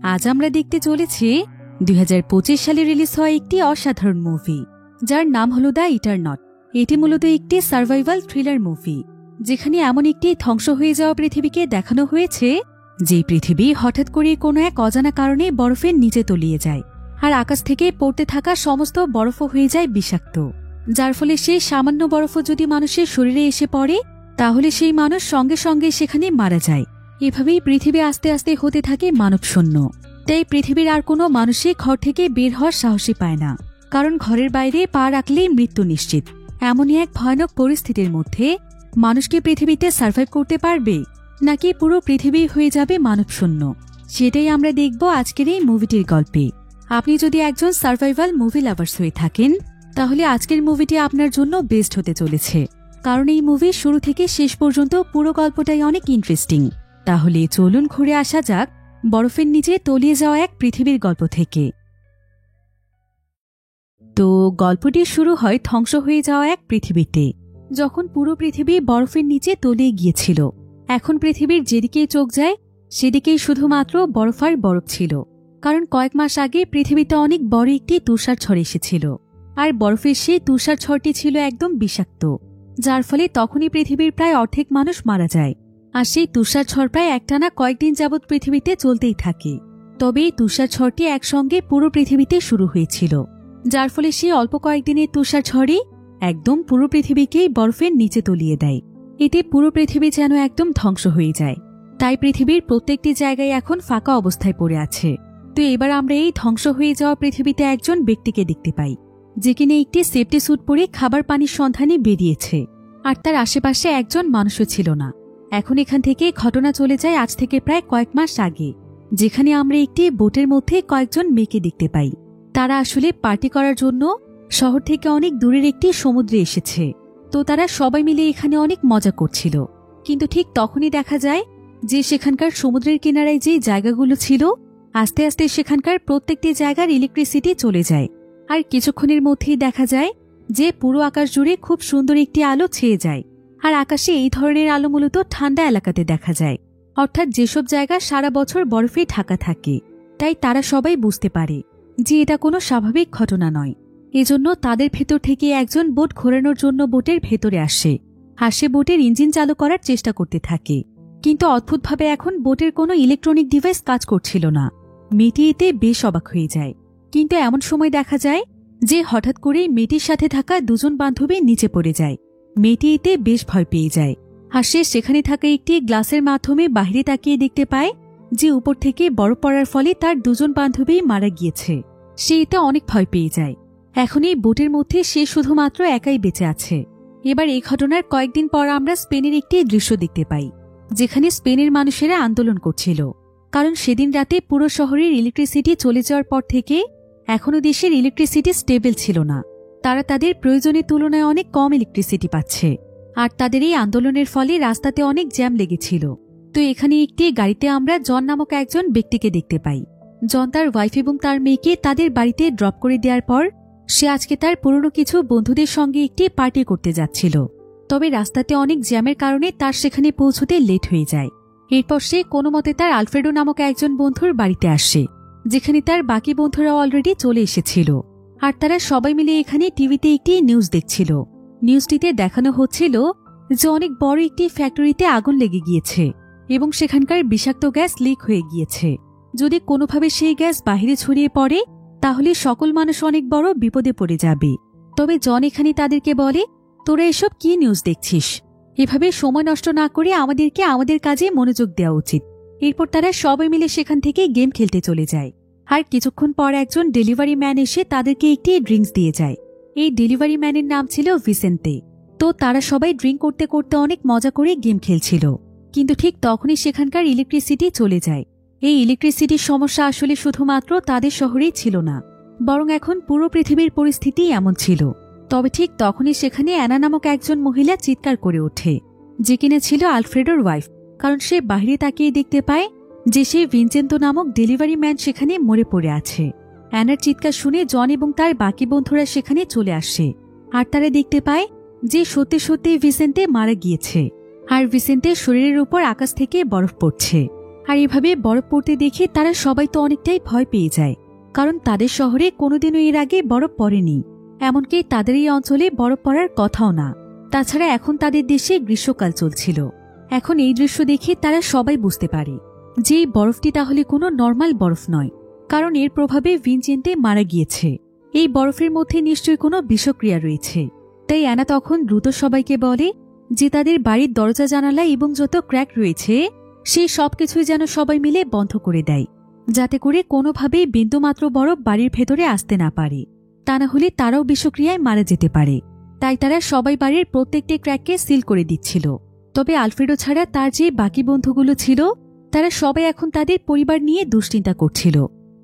আজ আমরা দেখতে চলেছি 2025 সালে রিলিজ হওয়া একটি অসাধারণ মুভি, যার নাম হলো দ্য ইটারনট। এটি মূলত একটি সার্ভাইভাল থ্রিলার মুভি, যেখানে এমন একটি ধ্বংস হয়ে যাওয়া পৃথিবীকে দেখানো হয়েছে যে পৃথিবী হঠাৎ করে কোনো এক অজানা কারণে বরফের নিচে তলিয়ে যায়, আর আকাশ থেকে পড়তে থাকা সমস্ত বরফও হয়ে যায় বিষাক্ত, যার ফলে সেই সামান্য বরফও যদি মানুষের শরীরে এসে পড়ে তাহলে সেই মানুষ সঙ্গে সঙ্গে সেখানে মারা যায়। এভাবেই পৃথিবী আস্তে আস্তে হতে থাকে মানবশূন্য। তাই পৃথিবীর আর কোনো মানুষই ঘর থেকে বের হওয়ার সাহসী পায় না, কারণ ঘরের বাইরে পা রাখলেই মৃত্যু নিশ্চিত। এমনই এক ভয়ানক পরিস্থিতির মধ্যে মানুষ কি পৃথিবীতে সার্ভাইভ করতে পারবে, নাকি পুরো পৃথিবী হয়ে যাবে মানবশূন্য, সেটাই আমরা দেখব আজকের এই মুভিটির গল্পে। আপনি যদি একজন সার্ভাইভাল মুভি লাভার্স হয়ে থাকেন তাহলে আজকের মুভিটি আপনার জন্য বেস্ট হতে চলেছে, কারণ এই মুভি শুরু থেকে শেষ পর্যন্ত পুরো গল্পটাই অনেক ইন্টারেস্টিং। তাহলে চলুন ঘুরে আসা যাক বরফের নিচে তলিয়ে যাওয়া এক পৃথিবীর গল্প থেকে। তো গল্পটি শুরু হয় ধ্বংস হয়ে যাওয়া এক পৃথিবীতে, যখন পুরো পৃথিবী বরফের নিচে তলিয়ে গিয়েছিল। এখন পৃথিবীর যেদিকেই চোখ যায় সেদিকেই শুধুমাত্র বরফ আর বরফ ছিল, কারণ কয়েক মাস আগে পৃথিবীতে অনেক বড় একটি তুষার ঝড় এসেছিল, আর বরফের সেই তুষার ঝড়টি ছিল একদম বিষাক্ত, যার ফলে তখনই পৃথিবীর প্রায় অর্ধেক মানুষ মারা যায়। আর সেই তুষার ঝড় প্রায় একটানা কয়েকদিন যাবৎ পৃথিবীতে চলতেই থাকে। তবে এই তুষার ঝড়টি একসঙ্গে পুরো পৃথিবীতে শুরু হয়েছিল, যার ফলে সেই অল্প কয়েকদিনের তুষার ঝড়ই একদম পুরো পৃথিবীকেই বরফের নিচে তলিয়ে দেয়। এতে পুরো পৃথিবী যেন একদম ধ্বংস হয়ে যায়। তাই পৃথিবীর প্রত্যেকটি জায়গায় এখন ফাঁকা অবস্থায় পড়ে আছে। তো এবার আমরা এই ধ্বংস হয়ে যাওয়া পৃথিবীতে একজন ব্যক্তিকে দেখতে পাই, যে কিনা একটি সেফটি স্যুট পরে খাবার পানির সন্ধানে বেরিয়েছে, আর তার আশেপাশে একজন মানুষও ছিল না। এখন এখান থেকে ঘটনা চলে যায় আজ থেকে প্রায় কয়েক মাস আগে, যেখানে আমরা একটি বোটের মধ্যে কয়েকজন মেয়েকে দেখতে পাই। তারা আসলে পার্টি করার জন্য শহর থেকে অনেক দূরের একটি সমুদ্রে এসেছে। তো তারা সবাই মিলে এখানে অনেক মজা করছিল, কিন্তু ঠিক তখনই দেখা যায় যে সেখানকার সমুদ্রের কিনারায় যে জায়গাগুলো ছিল আস্তে আস্তে সেখানকার প্রত্যেকটি জায়গার ইলেকট্রিসিটি চলে যায়। আর কিছুক্ষণের মধ্যেই দেখা যায় যে পুরো আকাশ জুড়ে খুব সুন্দর একটি আলো ছেয়ে যায়। আর আকাশে এই ধরনের আলো মূলত ঠান্ডা এলাকাতে দেখা যায়, অর্থাৎ যেসব জায়গা সারা বছর বরফে ঢাকা থাকে। তাই তারা সবাই বুঝতে পারে যে এটা কোনো স্বাভাবিক ঘটনা নয়। এজন্য তাদের ভেতর থেকে একজন বোট ঘোরানোর জন্য বোটের ভেতরে আসে, আর সে বোটের ইঞ্জিন চালু করার চেষ্টা করতে থাকে। কিন্তু অদ্ভুতভাবে এখন বোটের কোনো ইলেকট্রনিক ডিভাইস কাজ করছিল না। মেয়েটি এতে বেশ অবাক হয়ে যায়। কিন্তু এমন সময় দেখা যায় যে হঠাৎ করেই মেয়েটির সাথে থাকা দুজন বান্ধবী নিচে পড়ে যায়। মেয়েটি এতে বেশ ভয় পেয়ে যায়, আর সে সেখানে থাকা একটি গ্লাসের মাধ্যমে বাইরে তাকিয়ে দেখতে পায় যে উপর থেকে বরফ পড়ার ফলে তার দুজন বান্ধবী মারা গিয়েছে। সে এতে অনেক ভয় পেয়ে যায়। এখন এই বোটের মধ্যে সে শুধুমাত্র একাই বেঁচে আছে। এবার এই ঘটনার কয়েকদিন পর আমরা স্পেনের একটি দৃশ্য দেখতে পাই, যেখানে স্পেনের মানুষেরা আন্দোলন করছিল, কারণ সেদিন রাতে পুরো শহরের ইলেকট্রিসিটি চলে যাওয়ার পর থেকে এখনও দেশের ইলেকট্রিসিটি স্টেবল ছিল না। তারা তাদের প্রয়োজনের তুলনায় অনেক কম ইলেকট্রিসিটি পাচ্ছে, আর তাদের এই আন্দোলনের ফলে রাস্তাতে অনেক জ্যাম লেগেছিল। তো এখানে একটি গাড়িতে আমরা জন নামক একজন ব্যক্তিকে দেখতে পাই। জন তার ওয়াইফ এবং তার মেয়েকে তাদের বাড়িতে ড্রপ করে দেওয়ার পর সে আজকে তার পুরনো কিছু বন্ধুদের সঙ্গে একটি পার্টি করতে যাচ্ছিল। তবে রাস্তাতে অনেক জ্যামের কারণে তার সেখানে পৌঁছতে লেট হয়ে যায়। এরপর সে কোনো মতে তার আলফ্রেডো নামক একজন বন্ধুর বাড়িতে আসে, যেখানে তার বাকি বন্ধুরা অলরেডি চলে এসেছিল। আর তারা সবাই মিলে এখানে টিভিতে একটি নিউজ দেখছিল। নিউজটিতে দেখানো হচ্ছিল যে অনেক বড় একটি ফ্যাক্টরিতে আগুন লেগে গিয়েছে এবং সেখানকার বিষাক্ত গ্যাস লিক হয়ে গিয়েছে। যদি কোনোভাবে সেই গ্যাস বাহিরে ছড়িয়ে পড়ে তাহলে সকল মানুষ অনেক বড় বিপদে পড়ে যাবে। তবে জন এখানে তাদেরকে বলে, তোরা এসব কি নিউজ দেখছিস? এভাবে সময় নষ্ট না করে আমাদেরকে আমাদের কাজে মনোযোগ দেওয়া উচিত। এরপর তারা সবাই মিলে সেখান থেকে গেম খেলতে চলে যায়। আর কিছুক্ষণ পর একজন ডেলিভারি ম্যান এসে তাদেরকে একটি ড্রিঙ্কস দিয়ে যায়। এই ডেলিভারি ম্যানের নাম ছিল ভিসেন্তে। তো তারা সবাই ড্রিঙ্ক করতে করতে অনেক মজা করে গেম খেলছিল, কিন্তু ঠিক তখনই সেখানকার ইলেকট্রিসিটি চলে যায়। এই ইলেকট্রিসিটির সমস্যা আসলে শুধুমাত্র তাদের শহরেই ছিল না, বরং এখন পুরো পৃথিবীর পরিস্থিতি এমন ছিল। তবে ঠিক তখনই সেখানে অ্যানা নামক একজন মহিলা চিৎকার করে ওঠে, যে কিনা ছিল আলফ্রেডোর ওয়াইফ, কারণ সে বাইরে তাকিয়ে দেখতে পায় যে সে ভিনচেন্তো নামক ডেলিভারি ম্যান সেখানে মরে পড়ে আছে। অ্যানার চিৎকার শুনে জন এবং তার বাকি বন্ধুরা সেখানে চলে আসে, আর তারা দেখতে পায় যে সত্যি সত্যি ভিসেন্তে মারা গিয়েছে, আর ভিসেন্তের শরীরের উপর আকাশ থেকে বরফ পড়ছে। আর এভাবে বরফ পড়তে দেখে তারা সবাই তো অনেকটাই ভয় পেয়ে যায়, কারণ তাদের শহরে কোনোদিনও এর আগে বরফ পড়েনি, এমনকি তাদের এই অঞ্চলে বরফ পড়ার কথাও না। তাছাড়া এখন তাদের দেশে গ্রীষ্মকাল চলছিল। এখন এই দৃশ্য দেখে তারা সবাই বুঝতে পারে যে এই বরফটি তাহলে কোনো নর্মাল বরফ নয়, কারণ এর প্রভাবে ভিনচেন্তে মারা গিয়েছে। এই বরফের মধ্যে নিশ্চয়ই কোনো বিষক্রিয়া রয়েছে। তাই অ্যানা তখন দ্রুত সবাইকে বলে যে তাদের বাড়ির দরজা জানালা এবং যত ক্র্যাক রয়েছে সেই সবকিছুই যেন সবাই মিলে বন্ধ করে দেয়, যাতে করে কোনোভাবেই বিন্দুমাত্র বরফ বাড়ির ভেতরে আসতে না পারে, তা না হলে তারাও বিষক্রিয়ায় মারা যেতে পারে। তাই তারা সবাই বাড়ির প্রত্যেকটি ক্র্যাককে সিল করে দিচ্ছিল। তবে আলফ্রেডো ছাড়া তার যে বাকি বন্ধুগুলো ছিল তারা সবাই এখন তাদের পরিবার নিয়ে দুশ্চিন্তা করছিল,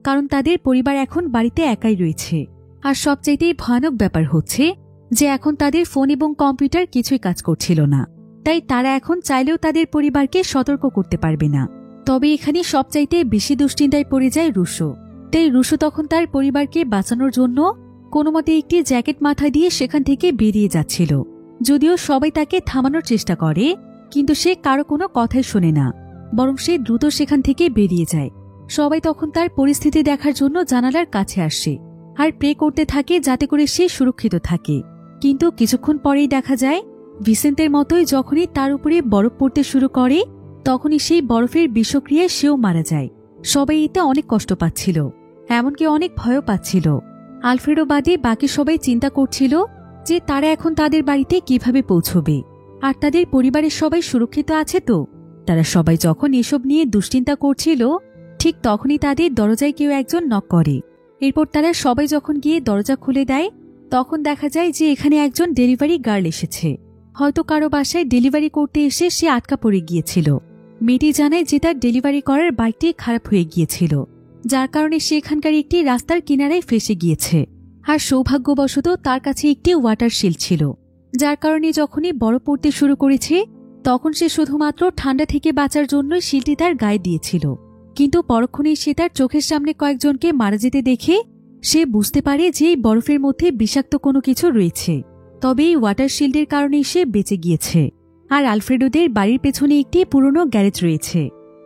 কারণ তাদের পরিবার এখন বাড়িতে একাই রয়েছে। আর সবচাইতে ভয়ানক ব্যাপার হচ্ছে যে এখন তাদের ফোন এবং কম্পিউটার কিছুই কাজ করছিল না। তাই তারা এখন চাইলেও তাদের পরিবারকে সতর্ক করতে পারবে না। তবে এখানে সবচাইতে বেশি দুশ্চিন্তায় পড়ে যায় রুশো। তাই রুশো তখন তার পরিবারকে বাঁচানোর জন্য কোনোমতে একটি জ্যাকেট মাথায় দিয়ে সেখান থেকে বেরিয়ে যাচ্ছিল। যদিও সবাই তাকে থামানোর চেষ্টা করে, কিন্তু সে কারো কোনো কথাই শোনে না, বরং সে দ্রুত সেখান থেকে বেরিয়ে যায়। সবাই তখন তার পরিস্থিতি দেখার জন্য জানালার কাছে আসে আর প্রে করতে থাকে যাতে করে সে সুরক্ষিত থাকে। কিন্তু কিছুক্ষণ পরেই দেখা যায় ভিসেন্তের মতোই যখনই তার উপরে বরফ পড়তে শুরু করে তখনই সেই বরফের বিষক্রিয়ায় সেও মারা যায়। সবাই এতে অনেক কষ্ট পাচ্ছিল, এমনকি অনেক ভয়ও পাচ্ছিল। আলফ্রেডো বাদে বাকি সবাই চিন্তা করছিল যে তারা এখন তাদের বাড়িতে কিভাবে পৌঁছবে, আর তাদের পরিবারের সবাই সুরক্ষিত আছে তো। তারা সবাই যখন এসব নিয়ে দুশ্চিন্তা করছিল ঠিক তখনই তাদের দরজায় কেউ একজন নক করে। এরপর তারা সবাই যখন গিয়ে দরজা খুলে দেয় তখন দেখা যায় যে এখানে একজন ডেলিভারি গার্ল এসেছে। হয়তো কারো বাসায় ডেলিভারি করতে এসে সে আটকা পড়ে গিয়েছিল। মেয়েটি জানায় যে তার ডেলিভারি করার বাইকটি খারাপ হয়ে গিয়েছিল, যার কারণে সে এখানকার একটি রাস্তার কিনারায় ফেসে গিয়েছে। আর সৌভাগ্যবশত তার কাছে একটি ওয়াটার শিল্ড ছিল, যার কারণে যখনই বরফ পড়তে শুরু করেছে তখন সে শুধুমাত্র ঠান্ডা থেকে বাঁচার জন্য শিল্ডটি তার গায়ে দিয়েছিল। কিন্তু পরক্ষণেই সে তার চোখের সামনে কয়েকজনকে মারা যেতে দেখে সে বুঝতে পারে যে এই বরফের মধ্যে বিষাক্ত কোনো কিছু রয়েছে। তবে এই ওয়াটার শিল্ডের কারণেই সে বেঁচে গিয়েছে। আর আলফ্রেডোদের বাড়ির পেছনে একটি পুরনো গ্যারেজ রয়েছে।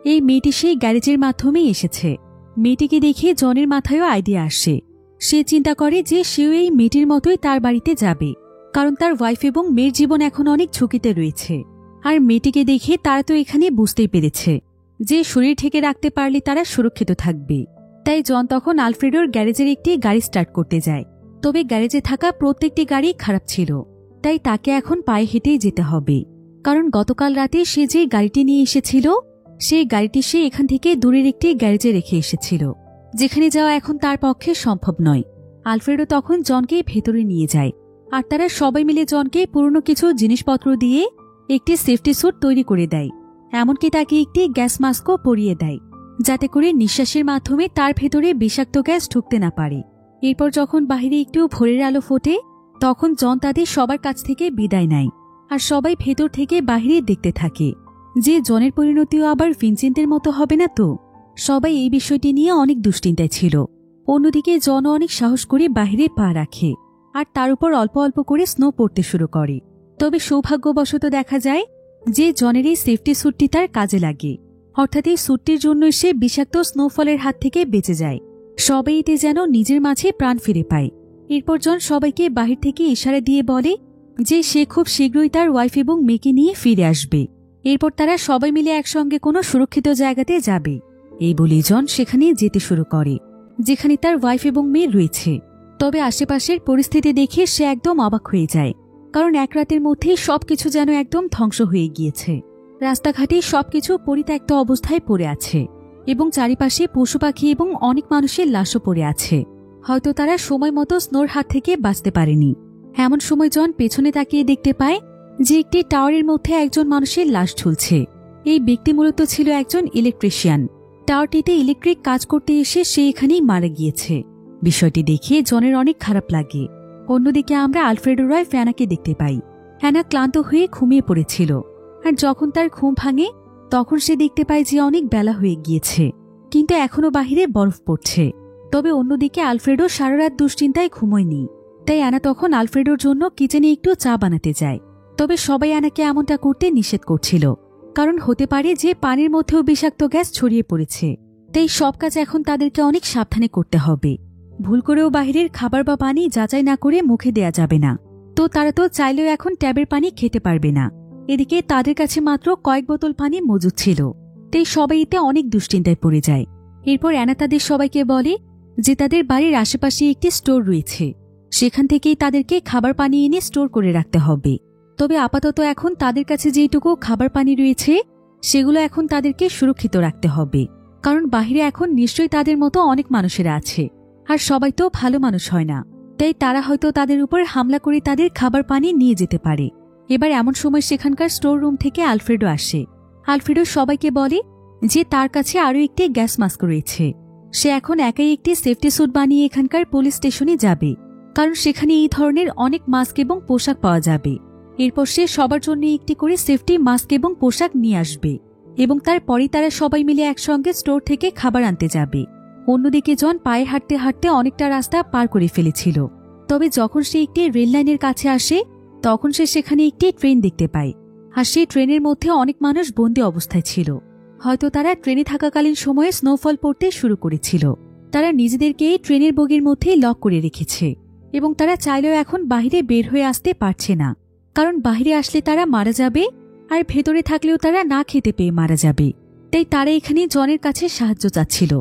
এই মেয়েটি সেই গ্যারেজের মাধ্যমেই এসেছে। মেয়েটিকে দেখে জনের মাথায়ও আইডিয়া আসে। সে চিন্তা করে যে সেও এই মেয়েটির মতোই তার বাড়িতে যাবে, কারণ তার ওয়াইফ এবং মেয়ের জীবন এখন অনেক ঝুঁকিতে রয়েছে। আর মেয়েটিকে দেখে তারা তো এখানে বুঝতেই পেরেছে যে শরীর ঢেকে রাখতে পারলে তারা সুরক্ষিত থাকবে। তাই জন তখন আলফ্রেডোর গ্যারেজের একটি গাড়ি স্টার্ট করতে যায়। তবে গ্যারেজে থাকা প্রত্যেকটি গাড়ি খারাপ ছিল, তাই তাকে এখন পায়ে হেঁটেই যেতে হবে, কারণ গতকাল রাতে সে যে গাড়িটি নিয়ে এসেছিল সেই গাড়িটি সে এখান থেকে দূরের একটি গ্যারেজে রেখে এসেছিল, যেখানে যাওয়া এখন তার পক্ষে সম্ভব নয়। আলফ্রেডো তখন জনকে ভেতরে নিয়ে যায়, আর তারা সবাই মিলে জনকে পুরনো কিছু জিনিসপত্র দিয়ে একটি সেফটি স্যুট তৈরি করে দেয়। এমনকি তাকে একটি গ্যাস মাস্কও পরিয়ে দেয়, যাতে করে নিঃশ্বাসের মাধ্যমে তার ভেতরে বিষাক্ত গ্যাস ঢুকতে না পারে। এরপর যখন বাহিরে একটু ভোরের আলো ফোটে তখন জন তাদের সবার কাছ থেকে বিদায় নেয়, আর সবাই ভেতর থেকে বাহিরে দেখতে থাকে যে জনের পরিণতিও আবার ভিনসেন্টের মতো হবে না তো। সবাই এই বিষয়টি নিয়ে অনেক দুশ্চিন্তায় ছিল। অন্যদিকে জনও অনেক সাহস করে বাহিরে পা রাখে, আর তার উপর অল্প অল্প করে স্নো পড়তে শুরু করে। তবে সৌভাগ্যবশত দেখা যায় যে জনের এই সেফটি স্যুটটি তার কাজে লাগে, অর্থাৎ এই স্যুটটির জন্য সে বিষাক্ত স্নোফলের হাত থেকে বেঁচে যায়। সবাই এতে যেন নিজের মাঝে প্রাণ ফিরে পায়। এরপর জন সবাইকে বাহির থেকে ইশারা দিয়ে বলে যে সে খুব শীঘ্রই তার ওয়াইফ এবং মেয়েকে নিয়ে ফিরে আসবে। এরপর তারা সবাই মিলে একসঙ্গে কোনো সুরক্ষিত জায়গাতে যাবে। এই বলে জন সেখানে যেতে শুরু করে যেখানে তার ওয়াইফ এবং মেয়ে রয়েছে। তবে আশেপাশের পরিস্থিতি দেখে সে একদম অবাক হয়ে যায়, কারণ এক রাতের মধ্যেই সবকিছু যেন একদম ধ্বংস হয়ে গিয়েছে। রাস্তাঘাটে সবকিছু পরিত্যক্ত অবস্থায় পড়ে আছে এবং চারিপাশে পশু পাখি এবং অনেক মানুষের লাশও পড়ে আছে। হয়তো তারা সময় মতো স্নোর হাত থেকে বাঁচতে পারেনি। এমন সময় জন পেছনে তাকিয়ে দেখতে পায় যে একটি টাওয়ারের মধ্যে একজন মানুষের লাশ ঝুলছে। এই ব্যক্তি মূলত ছিল একজন ইলেকট্রিশিয়ান। টাওয়ারটিতে ইলেকট্রিক কাজ করতে এসে সে এখানেই মারা গিয়েছে। বিষয়টি দেখে জনের অনেক খারাপ লাগে। অন্যদিকে আমরা আলফ্রেডো রয় অ্যানাকে দেখতে পাই। অ্যানা ক্লান্ত হয়ে ঘুমিয়ে পড়েছিল, আর যখন তার ঘুম ভাঙে তখন সে দেখতে পায় যে অনেক বেলা হয়ে গিয়েছে, কিন্তু এখনো বাহিরে বরফ পড়ছে। তবে অন্যদিকে আলফ্রেডো সারা রাত দুশ্চিন্তায় ঘুমোয়নি। তাই অ্যানা তখন আলফ্রেডোর জন্য কিচেনে একটু চা বানাতে যায়। তবে সবাই অ্যানাকে এমনটা করতে নিষেধ করছিল, কারণ হতে পারে যে পানির মধ্যেও বিষাক্ত গ্যাস ছড়িয়ে পড়েছে। তাই সব কাজ এখন তাদেরকে অনেক সাবধানে করতে হবে। ভুল করেও বাহিরের খাবার বা পানি যাচাই না করে মুখে দেয়া যাবে না। তো তারা তো চাইলেও এখন ট্যাবের পানি খেতে পারবে না। এদিকে তাদের কাছে মাত্র কয়েক বোতল পানি মজুদ ছিল। তাই সবাই এতে অনেক দুশ্চিন্তায় পড়ে যায়। এরপর অ্যানা তাদের সবাইকে বলে যে তাদের বাড়ির আশেপাশে একটি স্টোর রয়েছে, সেখান থেকেই তাদেরকে খাবার পানি এনে স্টোর করে রাখতে হবে। তবে আপাতত এখন তাদের কাছে যেটুকু খাবার পানি রয়েছে সেগুলো এখন তাদেরকে সুরক্ষিত রাখতে হবে, কারণ বাহিরে এখন নিশ্চয়ই তাদের মতো অনেক মানুষেরা আছে, আর সবাই তো ভালো মানুষ হয় না। তাই তারা হয়তো তাদের উপর হামলা করে তাদের খাবার পানি নিয়ে যেতে পারে। এবার এমন সময় সেখানকার স্টোর রুম থেকে আলফ্রেডো আসে। আলফ্রেডো সবাইকে বলে যে তার কাছে আরও একটি গ্যাস মাস্ক রয়েছে। সে এখন একাই একটি সেফটি স্যুট বানিয়ে এখানকার পুলিশ স্টেশনে যাবে, কারণ সেখানে এই ধরনের অনেক মাস্ক এবং পোশাক পাওয়া যাবে। এরপর সে সবার জন্য একটি করে সেফটি মাস্ক এবং পোশাক নিয়ে আসবে, এবং তারপরেই তারা সবাই মিলে একসঙ্গে স্টোর থেকে খাবার আনতে যাবে। অন্যদিকে জন পায়ে হাঁটতে হাঁটতে অনেকটা রাস্তা পার করে ফেলেছিল। তবে যখন সে একটি রেল লাইনের কাছে আসে তখন সে সেখানে একটি ট্রেন দেখতে পায়, আর সেই ট্রেনের মধ্যে অনেক মানুষ বন্দী অবস্থায় ছিল। হয়তো তারা ট্রেনে থাকাকালীন সময়ে স্নোফল পড়তে শুরু করেছিল। তারা নিজেদেরকে এই ট্রেনের বগির মধ্যেই লক করে রেখেছে, এবং তারা চাইলেও এখন বাহিরে বের হয়ে আসতে পারছে না, কারণ বাহিরে আসলে তারা মারা যাবে, আর ভেতরে থাকলেও তারা না খেতে পেয়ে মারা যাবে। তাই তারা এখানে জনের কাছে সাহায্য চাচ্ছিল।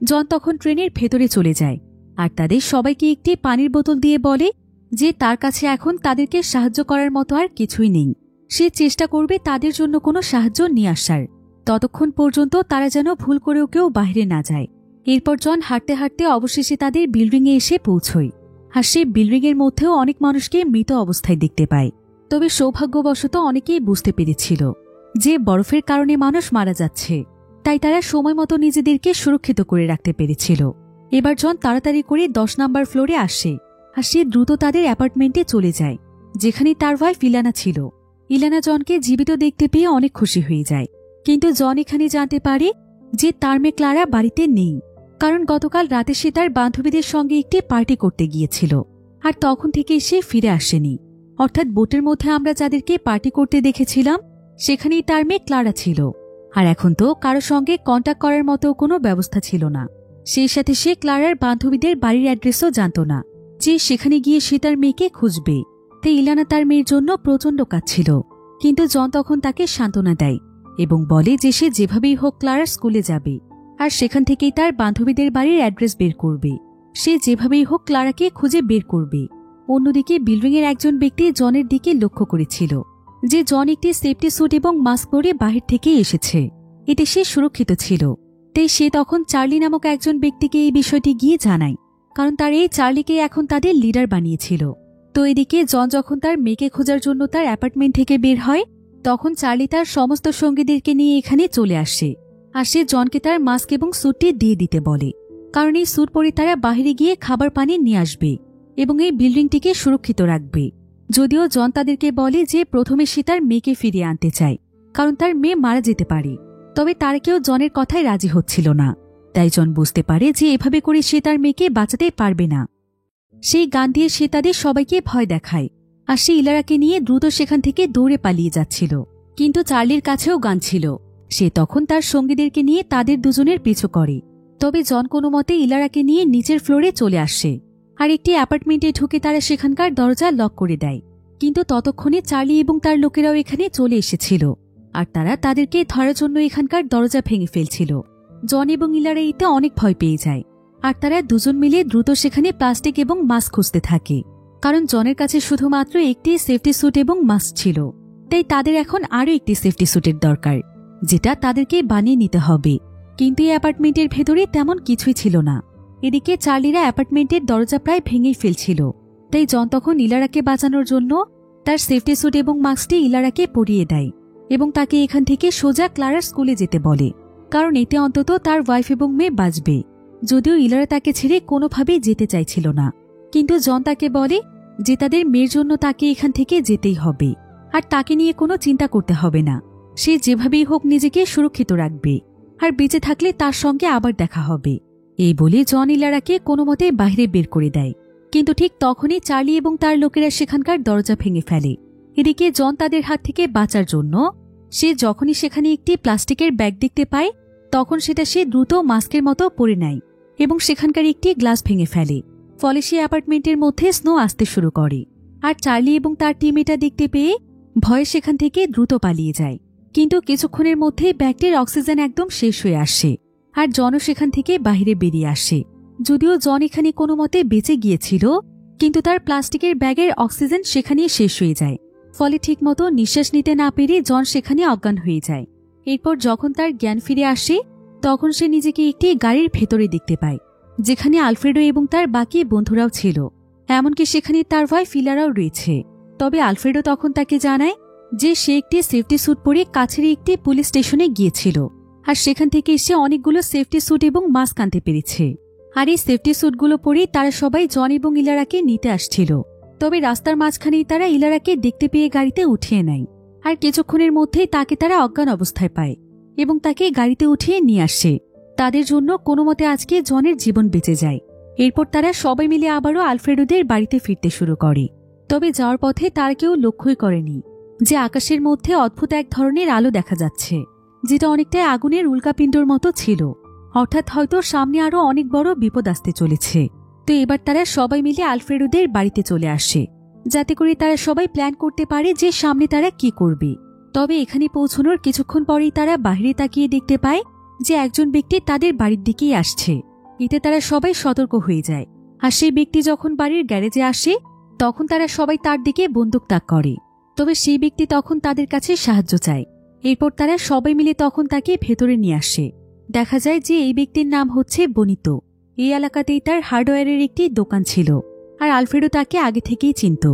জন তখন ট্রেনের ভেতরে চলে যায়, আর তাদের সবাইকে একটি পানির বোতল দিয়ে বলে যে তার কাছে এখন তাদেরকে সাহায্য করার মতো আর কিছুই নেই। সে চেষ্টা করবে তাদের জন্য কোনো সাহায্য নিয়ে আসার, ততক্ষণ পর্যন্ত তারা যেন ভুল করেও কেউ বাইরে না যায়। এরপর জন হাঁটতে হাঁটতে অবশেষে তাদের বিল্ডিংয়ে এসে পৌঁছয়, আর সে বিল্ডিংয়ের মধ্যেও অনেক মানুষকে মৃত অবস্থায় দেখতে পায়। তবে সৌভাগ্যবশত অনেকেই বুঝতে পেরেছিল যে বরফের কারণে মানুষ মারা যাচ্ছে, তাই তারা সময় মতো নিজেদেরকে সুরক্ষিত করে রাখতে পেরেছিল। এবার জন তাড়াতাড়ি করে 10 নম্বর ফ্লোরে আসে, আর সে দ্রুত তাদের অ্যাপার্টমেন্টে চলে যায়, যেখানে তার ওয়াইফ ইলানা ছিল। ইলানা জনকে জীবিত দেখতে পেয়ে অনেক খুশি হয়ে যায়, কিন্তু জন এখানে জানতে পারে যে তার মেয়ে ক্লারা বাড়িতে নেই, কারণ গতকাল রাতে সে তার বান্ধবীদের সঙ্গে একটি পার্টি করতে গিয়েছিল, আর তখন থেকে সে ফিরে আসেনি। অর্থাৎ বোটের মধ্যে আমরা যাদেরকে পার্টি করতে দেখেছিলাম সেখানেই তার মেয়ে ক্লারা ছিল। আর এখন তো কারো সঙ্গে কন্ট্যাক্ট করার মতো কোনো ব্যবস্থা ছিল না। সেই সাথে সে ক্লারার বান্ধবীদের বাড়ির অ্যাড্রেসও জানত না যে সেখানে গিয়ে সে তার মেয়েকে খুঁজবে। তাই ইলানা তার মেয়ের জন্য প্রচণ্ড কাঁদছিল, কিন্তু জন তখন তাকে সান্ত্বনা দেয় এবং বলে যে সে যেভাবেই হোক ক্লারার স্কুলে যাবে, আর সেখান থেকেই তার বান্ধবীদের বাড়ির অ্যাড্রেস বের করবে। সে যেভাবেই হোক ক্লারাকে খুঁজে বের করবে। অন্যদিকে বিল্ডিংয়ের একজন ব্যক্তি জনের দিকে লক্ষ্য করেছিল যে জন একটি সেফটি স্যুট এবং মাস্ক পরে বাহির থেকে এসেছে, এতে সে সুরক্ষিত ছিল। তাই সে তখন চার্লি নামক একজন ব্যক্তিকে এই বিষয়টি গিয়ে জানায়, কারণ তার এই চার্লিকে এখন তাদের লিডার বানিয়েছিল। তো এদিকে জন যখন তার মেয়েকে খোঁজার জন্য তার অ্যাপার্টমেন্ট থেকে বের হয়, তখন চার্লি তার সমস্ত সঙ্গীদেরকে নিয়ে এখানে চলে আসে, আর সে জনকে তার মাস্ক এবং স্যুটটি দিয়ে দিতে বলে, কারণ এই স্যুট পরে তারা বাহিরে গিয়ে খাবার পানি নিয়ে আসবে এবং এই বিল্ডিংটিকে সুরক্ষিত রাখবে। যদিও জন তাদেরকে বলে যে প্রথমে সে তার মেয়েকে ফিরিয়ে আনতে চায়, কারণ তার মেয়ে মারা যেতে পারে। তবে তার কেউ জনের কথায় রাজি হচ্ছিল না। তাই জন বুঝতে পারে যে এভাবে করে সে তার মেয়েকে বাঁচাতে পারবে না। সেই গান দিয়ে সে তাদের সবাইকে ভয় দেখায়, আর সে ইলারাকে নিয়ে দ্রুত সেখান থেকে দৌড়ে পালিয়ে যাচ্ছিল। কিন্তু চার্লির কাছেও গান ছিল। সে তখন তার সঙ্গীদেরকে নিয়ে তাদের দুজনের পিছু করে। তবে জন কোনো মতে ইলারাকে নিয়ে নিচের ফ্লোরে চলে আসে, আর একটি অ্যাপার্টমেন্টে ঢুকে তারা সেখানকার দরজা লক করে দেয়। কিন্তু ততক্ষণে চার্লি এবং তার লোকেরাও এখানে চলে এসেছিল, আর তারা তাদেরকে ধরার জন্য এখানকার দরজা ভেঙে ফেলছিল। জন এবং ইলারা এতে অনেক ভয় পেয়ে যায়, আর তারা দুজন মিলে দ্রুত সেখানে প্লাস্টিক এবং মাস্ক খুঁজতে থাকে, কারণ জনের কাছে শুধুমাত্র একটি সেফটি স্যুট এবং মাস্ক ছিল। তাই তাদের এখন আরও একটি সেফটি স্যুটের দরকার, যেটা তাদেরকে বানিয়ে নিতে হবে। কিন্তু এই অ্যাপার্টমেন্টের ভেতরে তেমন কিছুই ছিল না। এদিকে চার্লিরা অ্যাপার্টমেন্টের দরজা প্রায় ভেঙেই ফেলছিল। তাই জন তখন ইলারাকে বাঁচানোর জন্য তার সেফটি স্যুট এবং মাস্কটি ইলারাকে পরিয়ে দেয় এবং তাকে এখান থেকে সোজা ক্লারার স্কুলে যেতে বলে, কারণ এতে অন্তত তার ওয়াইফ এবং মেয়ে বাঁচবে। যদিও ইলারা তাকে ছেড়ে কোনোভাবেই যেতে চাইছিল না, কিন্তু জন তাকে বলে যে তাদের মেয়ের জন্য তাকে এখান থেকে যেতেই হবে, আর তাকে নিয়ে কোনো চিন্তা করতে হবে না। সে যেভাবেই হোক নিজেকে সুরক্ষিত রাখবে, আর বেঁচে থাকলে তার সঙ্গে আবার দেখা হবে। এই বলে জন ইলারাকে কোনো মতে বাইরে বের করে দেয়। কিন্তু ঠিক তখনই চার্লি এবং তার লোকেরা সেখানকার দরজা ভেঙে ফেলে। এদিকে জন তাদের হাত থেকে বাঁচার জন্য সে যখনই সেখানে একটি প্লাস্টিকের ব্যাগ দেখতে পায় তখন সেটা সে দ্রুত মাস্কের মতো পরে নেয় এবং সেখানকার একটি গ্লাস ভেঙে ফেলে। ফলে সে অ্যাপার্টমেন্টের মধ্যে স্নো আসতে শুরু করে। আর চার্লি এবং তার টিম এটা দেখতে পেয়ে ভয়ে সেখান থেকে দ্রুত পালিয়ে যায়। কিন্তু কিছুক্ষণের মধ্যেই ব্যাগটির অক্সিজেন একদম শেষ হয়ে আসে আর জনও সেখান থেকে বাইরে বেরিয়ে আসে। যদিও জন এখানে কোনো মতে বেঁচে গিয়েছিল, কিন্তু তার প্লাস্টিকের ব্যাগের অক্সিজেন সেখানেই শেষ হয়ে যায়। ফলে ঠিকমতো নিঃশ্বাস নিতে না পেরে জন সেখানে অজ্ঞান হয়ে যায়। এরপর যখন তার জ্ঞান ফিরে আসে তখন সে নিজেকে একটি গাড়ির ভেতরে দেখতে পায়, যেখানে আলফ্রেডো এবং তার বাকি বন্ধুরাও ছিল। এমনকি সেখানে তার ভাই ফিলারাও রয়েছে। তবে আলফ্রেডো তখন তাকে জানায় যে সে একটি সেফটি স্যুট পরে কাছের একটি পুলিশ স্টেশনে গিয়েছিল আর সেখান থেকে এসে অনেকগুলো সেফটি স্যুট এবং মাস্ক আনতে পেরেছে। আর এই সেফটি স্যুটগুলো পরে তারা সবাই জন এবং ইলারাকে নিতে আসছিল। তবে রাস্তার মাঝখানেই তারা ইলারাকে দেখতে পেয়ে গাড়িতে উঠিয়ে নেয় আর কিছুক্ষণের মধ্যেই তাকে তারা অজ্ঞান অবস্থায় পায় এবং তাকে গাড়িতে উঠিয়ে নিয়ে আসে। তাদের জন্য কোনো মতে আজকে জনের জীবন বেঁচে যায়। এরপর তারা সবাই মিলে আবারও আলফ্রেডোদের বাড়িতে ফিরতে শুরু করে। তবে যাওয়ার পথে তার কেউ লক্ষ্যই করেনি যে আকাশের মধ্যে অদ্ভুত এক ধরনের আলো দেখা যাচ্ছে, যেটা অনেকটাই আগুনের উল্কাপিণ্ডর মতো ছিল। অর্থাৎ হয়তো সামনে আরো অনেক বড় বিপদ আসতে চলেছে। তো এবার তারা সবাই মিলে আলফ্রেডোদের বাড়িতে চলে আসে, যাতে করে তারা সবাই প্ল্যান করতে পারে যে সামনে তারা কি করবে। তবে এখানে পৌঁছানোর কিছুক্ষণ পরেই তারা বাইরে তাকিয়ে দেখতে পায় যে একজন ব্যক্তি তাদের বাড়ির দিকেই আসছে। এতে তারা সবাই সতর্ক হয়ে যায়। আর সেই ব্যক্তি যখন বাড়ির গ্যারেজে আসে তখন তারা সবাই তার দিকে বন্দুক তাক করে। তবে সেই ব্যক্তি তখন তাদের কাছে সাহায্য চায়। এরপর তারা সবাই মিলে তখন তাকে ভেতরে নিয়ে আসে। দেখা যায় যে এই ব্যক্তির নাম হচ্ছে বনিত। এই এলাকাতেই তার হার্ডওয়্যারের একটি দোকান ছিল আর আলফ্রেডো তাকে আগে থেকেই চিনত।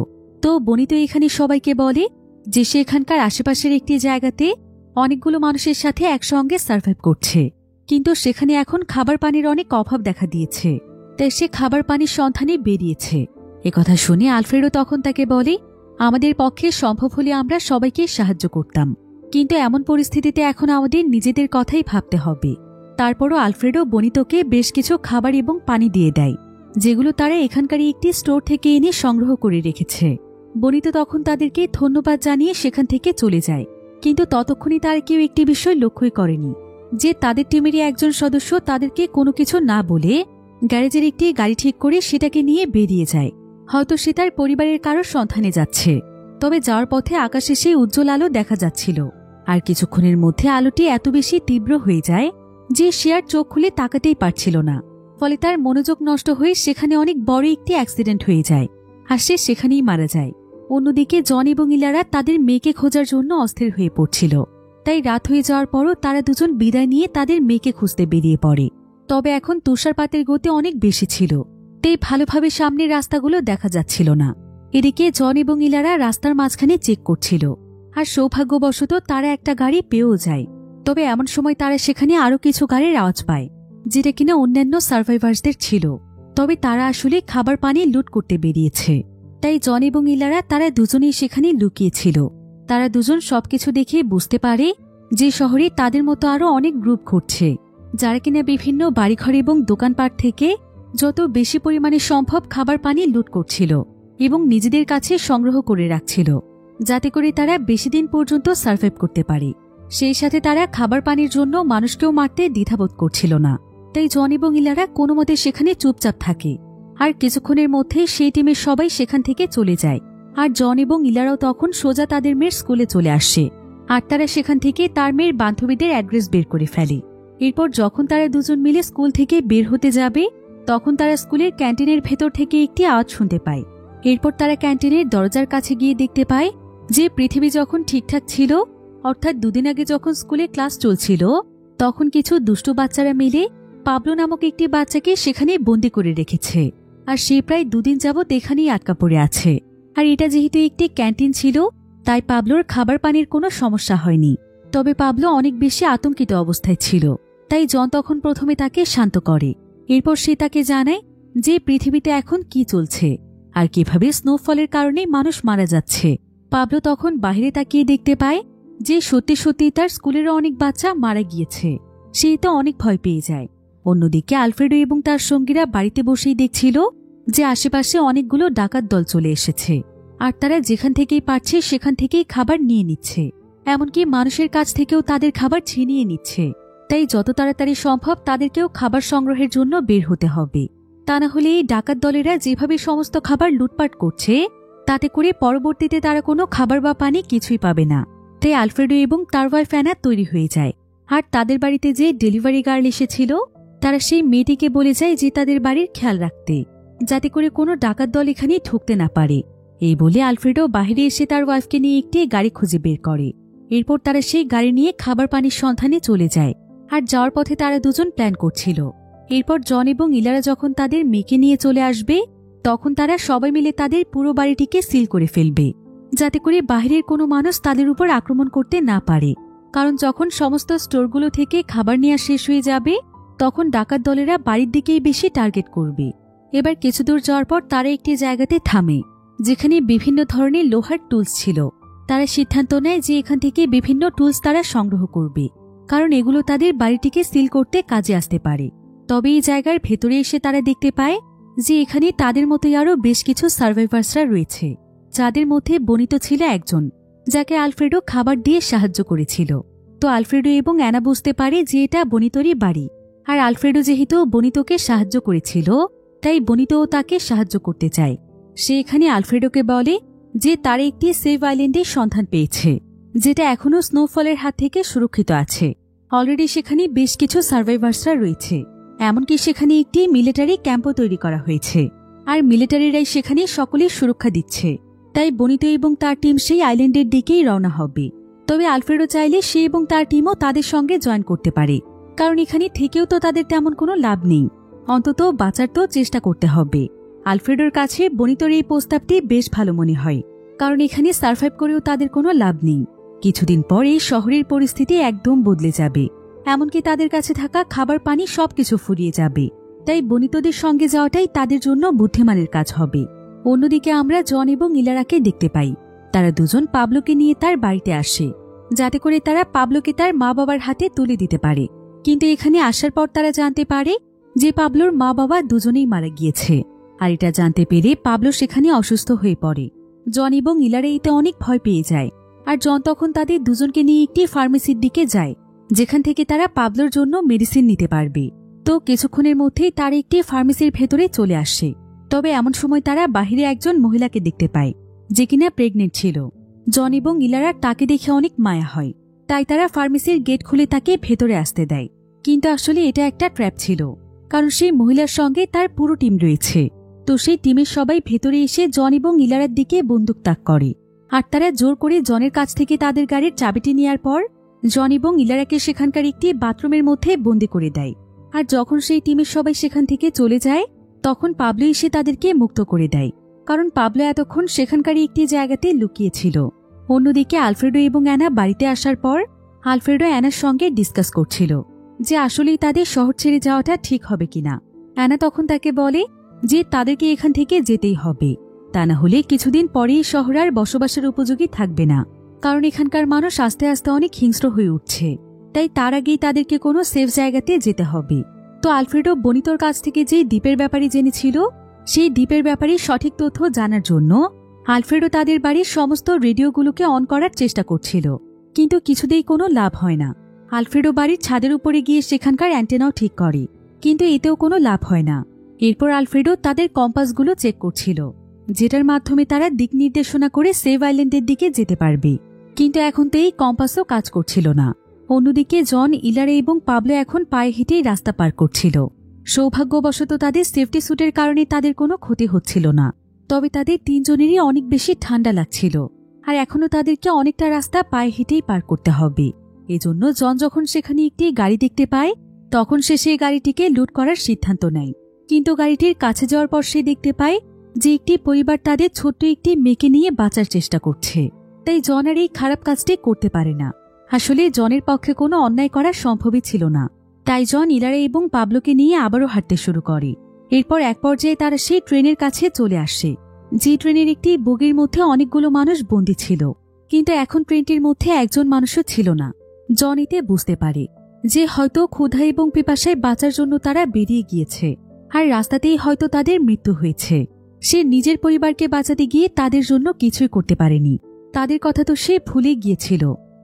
তো বনিত এখানে সবাইকে বলে যে সে এখানকার আশেপাশের একটি জায়গাতে অনেকগুলো মানুষের সাথে একসঙ্গে সার্ভাইভ করছে, কিন্তু সেখানে এখন খাবার পানির অনেক অভাব দেখা দিয়েছে, তাই সে খাবার পানির সন্ধানে বেরিয়েছে। একথা শুনে আলফ্রেডো তখন তাকে বলে, আমাদের পক্ষে সম্ভব হলে আমরা সবাইকে সাহায্য করতাম, কিন্তু এমন পরিস্থিতিতে এখন আমাদের নিজেদের কথাই ভাবতে হবে। তারপরও আলফ্রেডো বনিতকে বেশ কিছু খাবার এবং পানি দিয়ে দেয়, যেগুলো তারা এখানকারই একটি স্টোর থেকে এনে সংগ্রহ করে রেখেছে। বনিত তখন তাদেরকে ধন্যবাদ জানিয়ে সেখান থেকে চলে যায়। কিন্তু ততক্ষণে তার কেউ একটি বিষয় লক্ষ্যই করেনি যে তাদের টিমেরই একজন সদস্য তাদেরকে কোনো কিছু না বলে গ্যারেজের একটি গাড়ি ঠিক করে সেটাকে নিয়ে বেরিয়ে যায়। হয়তো সে তার পরিবারের কারোর সন্ধানে যাচ্ছে। তবে যাওয়ার পথে আকাশে সেই উজ্জ্বল আলো দেখা যাচ্ছিল। আর কিছুক্ষণের মধ্যে আলোটি এত বেশি তীব্র হয়ে যায় যে সে আর চোখ খুলে তাকাতেই পারছিল না। ফলে তার মনোযোগ নষ্ট হয়ে সেখানে অনেক বড় একটি অ্যাক্সিডেন্ট হয়ে যায় আর সে সেখানেই মারা যায়। অন্যদিকে জন এবং ইলারা তাদের মেয়েকে খোঁজার জন্য অস্থির হয়ে পড়ছিল। তাই রাত হয়ে যাওয়ার পরও তারা দুজন বিদায় নিয়ে তাদের মেয়েকে খুঁজতে বেরিয়ে পড়ে। তবে এখন তুষারপাতের গতি অনেক বেশি ছিল, তাই ভালোভাবে সামনের রাস্তাগুলো দেখা যাচ্ছিল না। এদিকে জন এবং ইলারা রাস্তার মাঝখানে চেক করছিল আর সৌভাগ্যবশত তারা একটা গাড়ি পেয়েও যায়। তবে এমন সময় তারা সেখানে আরো কিছু গাড়ির আওয়াজ পায়, যেটা কিনা অন্যান্য সার্ভাইভার্সদের ছিল। তবে তারা আসলে খাবার পানি লুট করতে বেরিয়েছে। তাই জন এবং ইলারা তারা দুজনেই সেখানে লুকিয়েছিল। তারা দুজন সবকিছু দেখে বুঝতে পারে যে শহরে তাদের মতো আরো অনেক গ্রুপ ঘুরছে, যারা কিনা বিভিন্ন বাড়িঘর এবং দোকানপাট থেকে যত বেশি পরিমাণে সম্ভব খাবার পানি লুট করছিল এবং নিজেদের কাছে সংগ্রহ করে রাখছিল, যাতে করে তারা বেশি দিন পর্যন্ত সার্ভাইভ করতে পারে। সেই সাথে তারা খাবার পানির জন্য মানুষকেও মারতে দ্বিধাবোধ করছিল না। তাই জন এবং ইলারা কোনো মতে সেখানে চুপচাপ থাকে। আর কিছুক্ষণের মধ্যে সেই টিমের সবাই সেখান থেকে চলে যায়। আর জন এবং ইলারাও তখন সোজা তাদের মেয়ের স্কুলে চলে আসে। আর তারা সেখান থেকে তার মেয়ের বান্ধবীদের অ্যাড্রেস বের করে ফেলে। এরপর যখন তারা দুজন মিলে স্কুল থেকে বের হতে যাবে তখন তারা স্কুলের ক্যান্টিনের ভেতর থেকে একটি আওয়াজ শুনতে পায়। এরপর তারা ক্যান্টিনের দরজার কাছে গিয়ে দেখতে পায় যে পৃথিবী যখন ঠিকঠাক ছিল, অর্থাৎ দুদিন আগে যখন স্কুলে ক্লাস চলছিল, তখন কিছু দুষ্টু বাচ্চারা মিলে পাবলো নামক একটি বাচ্চাকে সেখানে বন্দি করে রেখেছে। আর সে প্রায় দুদিন যাবৎ এখানেই আটকা পড়ে আছে। আর এটা যেহেতু একটি ক্যান্টিন ছিল, তাই পাবলোর খাবার পানির কোনো সমস্যা হয়নি। তবে পাবলো অনেক বেশি আতঙ্কিত অবস্থায় ছিল। তাই জন তখন প্রথমে তাকে শান্ত করে। এরপর সে তাকে জানায় যে পৃথিবীতে এখন কি চলছে আর কিভাবে স্নোফলের কারণে মানুষ মারা যাচ্ছে। পাবলো তখন বাইরে তাকিয়ে দেখতে পায় যে সত্যি সত্যি তার স্কুলেরও অনেক বাচ্চা মারা গিয়েছে। সে তো অনেক ভয় পেয়ে যায়। অন্যদিকে আলফ্রেডো এবং তার সঙ্গীরা বাড়িতে বসেই দেখছিল যে আশেপাশে অনেকগুলো ডাকাত দল চলে এসেছে আর তারা যেখান থেকেই পারছে সেখান থেকেই খাবার নিয়ে নিচ্ছে। এমনকি মানুষের কাছ থেকেও তাদের খাবার ছিনিয়ে নিচ্ছে। তাই যত তাড়াতাড়ি সম্ভব তাদেরকেও খাবার সংগ্রহের জন্য বের হতে হবে। তা না হলে এই ডাকাত দলেরা যেভাবে সমস্ত খাবার লুটপাট করছে, তাতে করে পরবর্তীতে তারা কোনো খাবার বা পানি কিছুই পাবে না। তাই আলফ্রেডো এবং তার ওয়াইফ অ্যানা তৈরি হয়ে যায়। আর তাদের বাড়িতে যে ডেলিভারি গার্ল এসেছিল, তারা সেই মেয়েটিকে বলে যায় যে তাদের বাড়ির খেয়াল রাখতে, যাতে করে কোনো ডাকাত দল এখানে ঢুকতে না পারে। এই বলে আলফ্রেডো বাইরে এসে তার ওয়াইফকে নিয়ে একটি গাড়ি খুঁজে বের করে। এরপর তারা সেই গাড়ি নিয়ে খাবার পানির সন্ধানে চলে যায়। আর যাওয়ার পথে তারা দুজন প্ল্যান করছিল, এরপর জন এবং ইলারা যখন তাদের মেয়েকে নিয়ে চলে আসবে, তখন তারা সবাই মিলে তাদের পুরো বাড়িটিকে সিল করে ফেলবে, যাতে করে বাইরের কোনো মানুষ তাদের উপর আক্রমণ করতে না পারে। কারণ যখন সমস্ত স্টোরগুলো থেকে খাবার নেওয়া শেষ হয়ে যাবে, তখন ডাকাত দলেরা বাড়ির দিকেই বেশি টার্গেট করবে। এবার কিছু দূর যাওয়ার পর তারা একটি জায়গাতে থামে, যেখানে বিভিন্ন ধরনের লোহার টুলস ছিল। তারা সিদ্ধান্ত নেয় যে এখান থেকে বিভিন্ন টুলস তারা সংগ্রহ করবে, কারণ এগুলো তাদের বাড়িটিকে সিল করতে কাজে আসতে পারে। তবে এই জায়গার ভেতরে এসে তারা দেখতে পায় যে এখানে তাদের মতোই আরও বেশ কিছু সার্ভাইভার্সরা রয়েছে, যাদের মধ্যে বনিত ছিল একজন, যাকে আলফ্রেডো খাবার দিয়ে সাহায্য করেছিল। তো আলফ্রেডো এবং অ্যানা বুঝতে পারে যে এটা বনিতরই বাড়ি। আর আলফ্রেডো যেহেতু বনিতকে সাহায্য করেছিল, তাই বনিতও তাকে সাহায্য করতে চায়। সে এখানে আলফ্রেডোকে বলে যে তার একটি সেভ আইল্যান্ডের সন্ধান পেয়েছে, যেটা এখনও স্নোফলের হাত থেকে সুরক্ষিত আছে। অলরেডি সেখানে বেশ কিছু সার্ভাইভার্সরা রয়েছে, এমনকি সেখানে একটি মিলিটারি ক্যাম্পও তৈরি করা হয়েছে। আর মিলিটারিরাই সেখানে সকলের সুরক্ষা দিচ্ছে। তাই বনিত এবং তার টিম সেই আইল্যান্ডের দিকেই রওনা হবে। তবে আলফ্রেডো চাইলে সে এবং তার টিমও তাদের সঙ্গে জয়েন করতে পারে, কারণ এখানে থেকেও তো তাদের তেমন কোনো লাভ নেই। অন্তত বাঁচার তো চেষ্টা করতে হবে। আলফ্রেডোর কাছে বনিতর এই প্রস্তাবটি বেশ ভালো মনে হয়, কারণ এখানে সার্ভাইভ করেও তাদের কোনো লাভ নেই। কিছুদিন পর এই শহরের পরিস্থিতি একদম বদলে যাবে, এমনকি তাদের কাছে থাকা খাবার পানি সবকিছু ফুরিয়ে যাবে। তাই বনিতদের সঙ্গে যাওয়াটাই তাদের জন্য বুদ্ধিমানের কাজ হবে। অন্যদিকে আমরা জন এবং ইলারাকে দেখতে পাই। তারা দুজন পাবলোকে নিয়ে তার বাড়িতে আসে, যাতে করে তারা পাবলোকে তার মা বাবার হাতে তুলে দিতে পারে। কিন্তু এখানে আসার পর তারা জানতে পারে যে পাবলোর মা বাবা দুজনেই মারা গিয়েছে। আর এটা জানতে পেরে পাবলো সেখানে অসুস্থ হয়ে পড়ে। জন এবং ইলারা এতে অনেক ভয় পেয়ে যায়। আর জন তখন তাদের দুজনকে নিয়ে একটি ফার্মেসির দিকে যায়, যেখান থেকে তারা পাবলোর জন্য মেডিসিন নিতে পারবে। তো কিছুক্ষণের মধ্যেই তারা একটি ফার্মেসির ভেতরে চলে আসে। তবে এমন সময় তারা বাহিরে একজন মহিলাকে দেখতে পায়, যে কিনা প্রেগনেন্ট ছিল। জন এবং ইলারা তাকে দেখে অনেক মায়া হয়, তাই তারা ফার্মেসির গেট খুলে তাকে ভেতরে আসতে দেয়। কিন্তু আসলে এটা একটা ট্র্যাপ ছিল, কারণ সেই মহিলার সঙ্গে তার পুরো টিম রয়েছে। তো সেই টিমের সবাই ভেতরে এসে জন এবং ইলারার দিকে বন্দুক তাক করে। আর তারা জোর করে জনের কাছ থেকে তাদের গাড়ির চাবিটি নেওয়ার পর জন এবং ইলারাকে সেখানকার একটি বাথরুমের মধ্যে বন্দি করে দেয়। আর যখন সেই টিমের সবাই সেখান থেকে চলে যায়, তখন পাবলো এসে তাদেরকে মুক্ত করে দেয়, কারণ পাবলো এতক্ষণ সেখানকারই একটি জায়গাতে লুকিয়েছিল। অন্যদিকে আলফ্রেডো এবং অ্যানা বাড়িতে আসার পর আলফ্রেডো অ্যানার সঙ্গে ডিসকাস করছিল যে আসলেই তাদের শহর ছেড়ে যাওয়াটা ঠিক হবে কিনা। অ্যানা তখন তাকে বলে যে তাদেরকে এখান থেকে যেতেই হবে, তা না হলে কিছুদিন পরেই শহর আর বসবাসের উপযোগী থাকবে না, কারণ এখানকার মানুষ আস্তে আস্তে অনেক হিংস্র হয়ে উঠছে। তাই তার আগেই তাদেরকে কোনো সেফ জায়গাতে যেতে হবে। তো আলফ্রেডো বনিতর কাছ থেকে যে দ্বীপের ব্যাপারে জেনেছিল, সেই দ্বীপের ব্যাপারে সঠিক তথ্য জানার জন্য আলফ্রেডো তাদের বাড়ির সমস্ত রেডিওগুলোকে অন করার চেষ্টা করছিল, কিন্তু কিছুতেই কোনো লাভ হয় না। আলফ্রেডো বাড়ির ছাদের উপরে গিয়ে সেখানকার অ্যান্টেনাও ঠিক করে, কিন্তু এতেও কোনো লাভ হয় না। এরপর আলফ্রেডো তাদের কম্পাসগুলো চেক করছিল, যেটার মাধ্যমে তারা দিক নির্দেশনা করে সেভ আইল্যান্ডের দিকে যেতে পারবে। কিন্তু এখন তো এই কম্পাসও কাজ করছিল না। অন্যদিকে জন, ইলারা এবং পাবলো এখন পায়ে হেঁটেই রাস্তা পার করছিল। সৌভাগ্যবশত তাদের সেফটি স্যুটের কারণে তাদের কোনো ক্ষতি হচ্ছিল না। তবে তাদের তিনজনেরই অনেক বেশি ঠান্ডা লাগছিল, আর এখনও তাদেরকে অনেকটা রাস্তা পায়ে হেঁটেই পার করতে হবে। এজন্য জন যখন সেখানে একটি গাড়ি দেখতে পায়, তখন সে সেই গাড়িটিকে লুট করার সিদ্ধান্ত নেয়। কিন্তু গাড়িটির কাছে যাওয়ার পর সে দেখতে পায় যে একটি পরিবার তাদের ছোট্ট একটি মেয়েকে নিয়ে বাঁচার চেষ্টা করছে। তাই জন আর এই খারাপ কাজটি করতে পারে না। আসলে জনের পক্ষে কোনো অন্যায় করা সম্ভবই ছিল না। তাই জন ইলারা এবং পাবলোকে নিয়ে আবারও হাঁটতে শুরু করে। এরপর এক পর্যায়ে তারা সেই ট্রেনের কাছে চলে আসে, যে ট্রেনের একটি বগির মধ্যে অনেকগুলো মানুষ বন্দী ছিল। কিন্তু এখন ট্রেনটির মধ্যে একজন মানুষও ছিল না। জন এতে বুঝতে পারে যে হয়তো ক্ষুধা এবং পিপাসায় বাঁচার জন্য তারা বেরিয়ে গিয়েছে, আর রাস্তাতেই হয়তো তাদের মৃত্যু হয়েছে। সে নিজের পরিবারকে বাঁচাতে গিয়ে তাদের জন্য কিছুই করতে পারেনি। তাদের কথা তো সে ভুলে গিয়েছিল।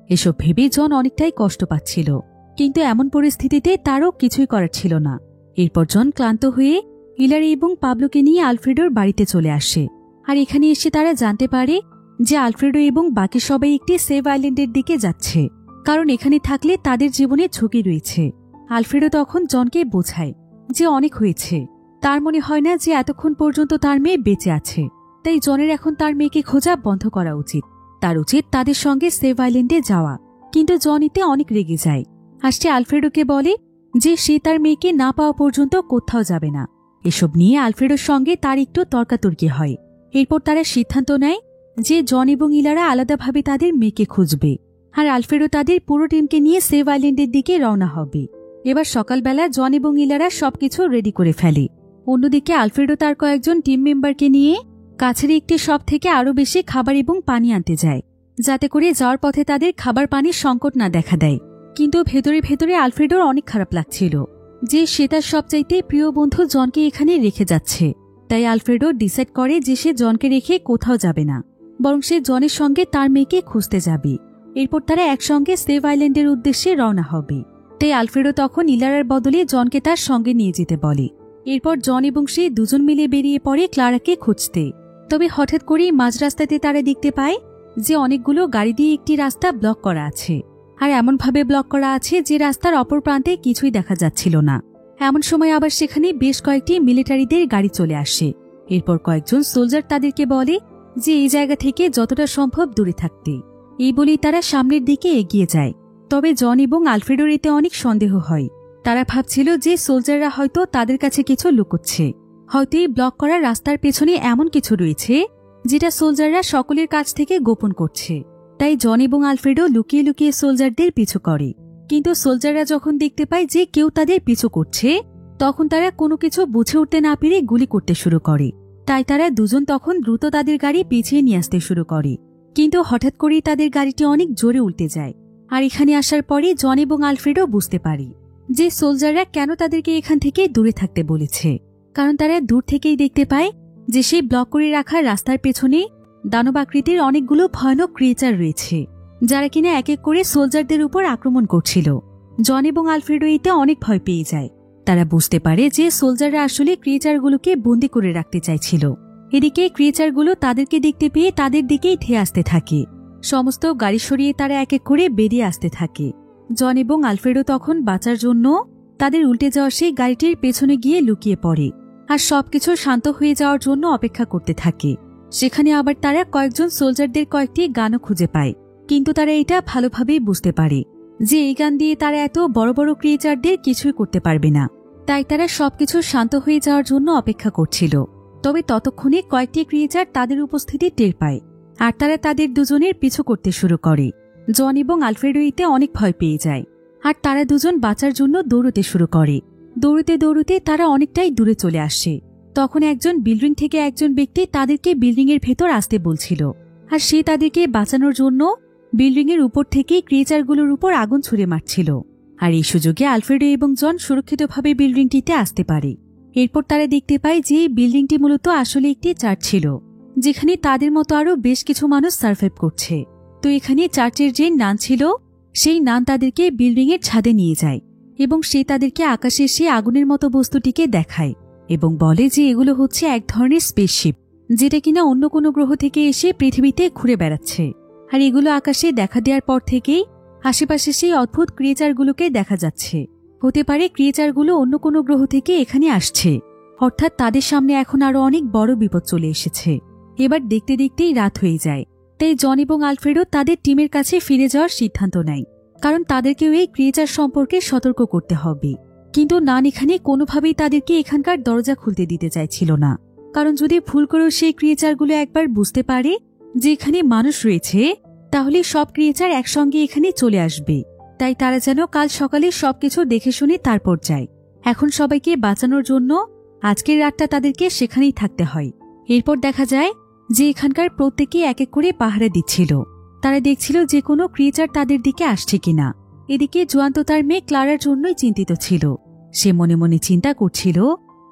এসব ভেবে জন অনেকটাই কষ্ট পাচ্ছিল, কিন্তু এমন পরিস্থিতিতে তারও কিছুই করার ছিল না। এরপর জন ক্লান্ত হয়ে হিলারি এবং পাবলোকে নিয়ে আলফ্রেডোর বাড়িতে চলে আসে। আর এখানে এসে তারা জানতে পারে যে আলফ্রেডো এবং বাকি সবাই একটি সেভ আইল্যান্ডের দিকে যাচ্ছে, কারণ এখানে থাকলে তাদের জীবনে ঝুঁকি রয়েছে। আলফ্রেডো তখন জনকে বোঝায় যে অনেক হয়েছে, তার মনে হয় না যে এতক্ষণ পর্যন্ত তার মেয়ে বেঁচে আছে, তাই জনের এখন তার মেয়েকে খোঁজা বন্ধ করা উচিত। তার উচিত তাদের সঙ্গে সেভ আইল্যান্ডে যাওয়া। কিন্তু জন এতে অনেক রেগে যায়, আর সে আলফ্রেডোকে বলে যে সে তার মেয়েকে না পাওয়া পর্যন্ত কোথাও যাবে না। এসব নিয়ে আলফ্রেডোর সঙ্গে তার একটু তর্কাতর্কি হয়। এরপর তারা সিদ্ধান্ত নেয় যে জন এবং ইলারা আলাদাভাবে তাদের মেয়েকে খুঁজবে, আর আলফ্রেডো তাদের পুরো টিমকে নিয়ে সেভ আইল্যান্ডের দিকে রওনা হবে। এবার সকালবেলা জন এবং ইলারা সবকিছু রেডি করে ফেলে। অন্যদিকে আলফ্রেডো তার কয়েকজন টিম মেম্বারকে নিয়ে কাছের একটি শপ থেকে আরও বেশি খাবার এবং পানি আনতে যায়, যাতে করে যাওয়ার পথে তাদের খাবার পানির সংকট না দেখা দেয়। কিন্তু ভেতরে ভেতরে আলফ্রেডোর অনেক খারাপ লাগছিল যে সে তার সবচাইতে প্রিয় বন্ধু জনকে এখানে রেখে যাচ্ছে। তাই আলফ্রেডো ডিসাইড করে যে সে জনকে রেখে কোথাও যাবে না, বরং সে জনের সঙ্গে তার মেয়েকে খুঁজতে যাবে। এরপর তারা একসঙ্গে সেভ আইল্যান্ডের উদ্দেশ্যে রওনা হবে। তাই আলফ্রেডো তখন ইলারার বদলে জনকে তার সঙ্গে নিয়ে যেতে বলে। এরপর জন এবং সে দুজন মিলে বেরিয়ে পড়ে ক্লারাকে খুঁজতে। তবে হঠাৎ করেই মাঝ রাস্তাতে তারা দেখতে পায় যে অনেকগুলো গাড়ি দিয়ে একটি রাস্তা ব্লক করা আছে, আর এমনভাবে ব্লক করা আছে যে রাস্তার অপর প্রান্তে কিছুই দেখা যাচ্ছিল না। এমন সময় আবার সেখানে বেশ কয়েকটি মিলিটারিদের গাড়ি চলে আসে। এরপর কয়েকজন সোলজার তাদেরকে বলে যে এই জায়গা থেকে যতটা সম্ভব দূরে থাকতে। এই বলেই তারা সামনের দিকে এগিয়ে যায়। তবে জন এবং আলফ্রেডোর এতে অনেক সন্দেহ হয়। তারা ভাবছিল যে সোলজাররা হয়তো তাদের কাছে কিছু লুকোচ্ছে, হয়তো এই ব্লক করা রাস্তার পেছনে এমন কিছু রয়েছে যেটা সোলজাররা সকলের কাছ থেকে গোপন করছে। তাই জন এবং আলফ্রেডো লুকিয়ে লুকিয়ে সোলজারদের পিছু করে। কিন্তু সোলজাররা যখন দেখতে পায় যে কেউ তাদের পিছু করছে, তখন তারা কোনো কিছু বুঝে উঠতে না পেরে গুলি করতে শুরু করে। তাই তারা দুজন তখন দ্রুত তাদের গাড়ি পিছিয়ে নিয়ে আসতে শুরু করে। কিন্তু হঠাৎ করেই তাদের গাড়িটি অনেক জোরে উল্টে যায়। আর এখানে আসার পরে জন এবং আলফ্রেডো বুঝতে পারে যে সোলজাররা কেন তাদেরকে এখান থেকে দূরে থাকতে বলেছে। কারণ তারা দূর থেকেই দেখতে পায় যে সেই ব্লক করে রাখা রাস্তার পেছনে দানব আকৃতির অনেকগুলো ভয়ানক ক্রিয়েচার রয়েছে, যারা কিনা এক এক করে সোলজারদের উপর আক্রমণ করছিল। জন এবং আলফ্রেডো এতে অনেক ভয় পেয়ে যায়। তারা বুঝতে পারে যে সোলজাররা আসলে ক্রিয়েচারগুলোকে বন্দী করে রাখতে চাইছিল। এদিকে ক্রিয়েচারগুলো তাদেরকে দেখতে পেয়ে তাদের দিকেই ধেয়ে আসতে থাকে। সমস্ত গাড়ি সরিয়ে তারা এক এক করে বেরিয়ে আসতে থাকে। জন এবং আলফ্রেডো তখন বাঁচার জন্য তাদের উল্টে যাওয়া সেই গাড়িটির পেছনে গিয়ে লুকিয়ে পড়ে, আর সবকিছু শান্ত হয়ে যাওয়ার জন্য অপেক্ষা করতে থাকে। সেখানে আবার তারা কয়েকজন সোলজারদের কয়েকটি গানও খুঁজে পায়। কিন্তু তারা এটা ভালোভাবেই বুঝতে পারে যে এই গান দিয়ে তারা এত বড় বড় ক্রিয়েচারদের কিছুই করতে পারবে না। তাই তারা সবকিছু শান্ত হয়ে যাওয়ার জন্য অপেক্ষা করছিল। তবে ততক্ষণে কয়েকটি ক্রিয়েচার তাদের উপস্থিতি টের পায়, আর তারা তাদের দুজনের পিছু করতে শুরু করে। জন এবং আলফ্রেডো এতে অনেক ভয় পেয়ে যায়, আর তারা দুজন বাঁচার জন্য দৌড়তে শুরু করে। দৌড়তে দৌড়তে তারা অনেকটাই দূরে চলে আসে। তখন একজন বিল্ডিং থেকে একজন ব্যক্তি তাদেরকে বিল্ডিং এর ভেতর আসতে বলছিল, আর সে তাদেরকে বাঁচানোর জন্য বিল্ডিং এর উপর থেকে ক্রিয়েচারগুলোর উপর আগুন ছুড়ে মারছিল। আর এই সুযোগে আলফ্রেডো এবং জন সুরক্ষিতভাবে বিল্ডিংটিতে আসতে পারে। এরপর তারা দেখতে পায় যে বিল্ডিংটি মূলত আসলে একটি চার্চ ছিল, যেখানে তাদের মতো আরও বেশ কিছু মানুষ সার্ভাইভ করছে। তো এখানে চার্চের যে নান ছিল, সেই নান তাদেরকে বিল্ডিং এর ছাদে নিয়ে যায় এবং সে তাদেরকে আকাশে সে আগুনের মতো বস্তুটিকে দেখায় এবং বলে যে এগুলো হচ্ছে এক ধরনের স্পেসশিপ, যেটা কিনা অন্য কোনো গ্রহ থেকে এসে পৃথিবীতে ঘুরে বেড়াচ্ছে। আর এগুলো আকাশে দেখা দেওয়ার পর থেকেই আশেপাশে সেই অদ্ভুত ক্রিয়েচারগুলোকে দেখা যাচ্ছে। হতে পারে ক্রিয়েচারগুলো অন্য কোনো গ্রহ থেকে এখানে আসছে, অর্থাৎ তাদের সামনে এখন আরো অনেক বড় বিপদ চলে এসেছে। এবার দেখতে দেখতেই রাত হয়ে যায়। তাই জন এবং আলফ্রেডো তাদের টিমের কাছে ফিরে যাওয়ার সিদ্ধান্ত নেয়, কারণ তাদেরকেও এই ক্রিয়েচার সম্পর্কে সতর্ক করতে হবে। কিন্তু নান এখানে কোনোভাবেই তাদেরকে এখানকার দরজা খুলতে দিতে চাইছিল না, কারণ যদি ভুল করেও সেই ক্রিয়েচারগুলো একবার বুঝতে পারে যে এখানে মানুষ রয়েছে, তাহলে সব ক্রিয়েচার একসঙ্গে এখানে চলে আসবে। তাই তারা যেন কাল সকালে সবকিছু দেখে শুনে তারপর যায়। এখন সবাইকে বাঁচানোর জন্য আজকের রাতটা তাদেরকে সেখানেই থাকতে হয়। এরপর দেখা যায় যে এখানকার প্রত্যেকে এক এক করে পাহারা দিচ্ছিল। তারা দেখছিল যে কোনো ক্রিয়েচার তাদের দিকে আসছে কিনা। এদিকে জোয়ান তো তার মেয়ে ক্লারার জন্যই চিন্তিত ছিল। সে মনে মনে চিন্তা করছিল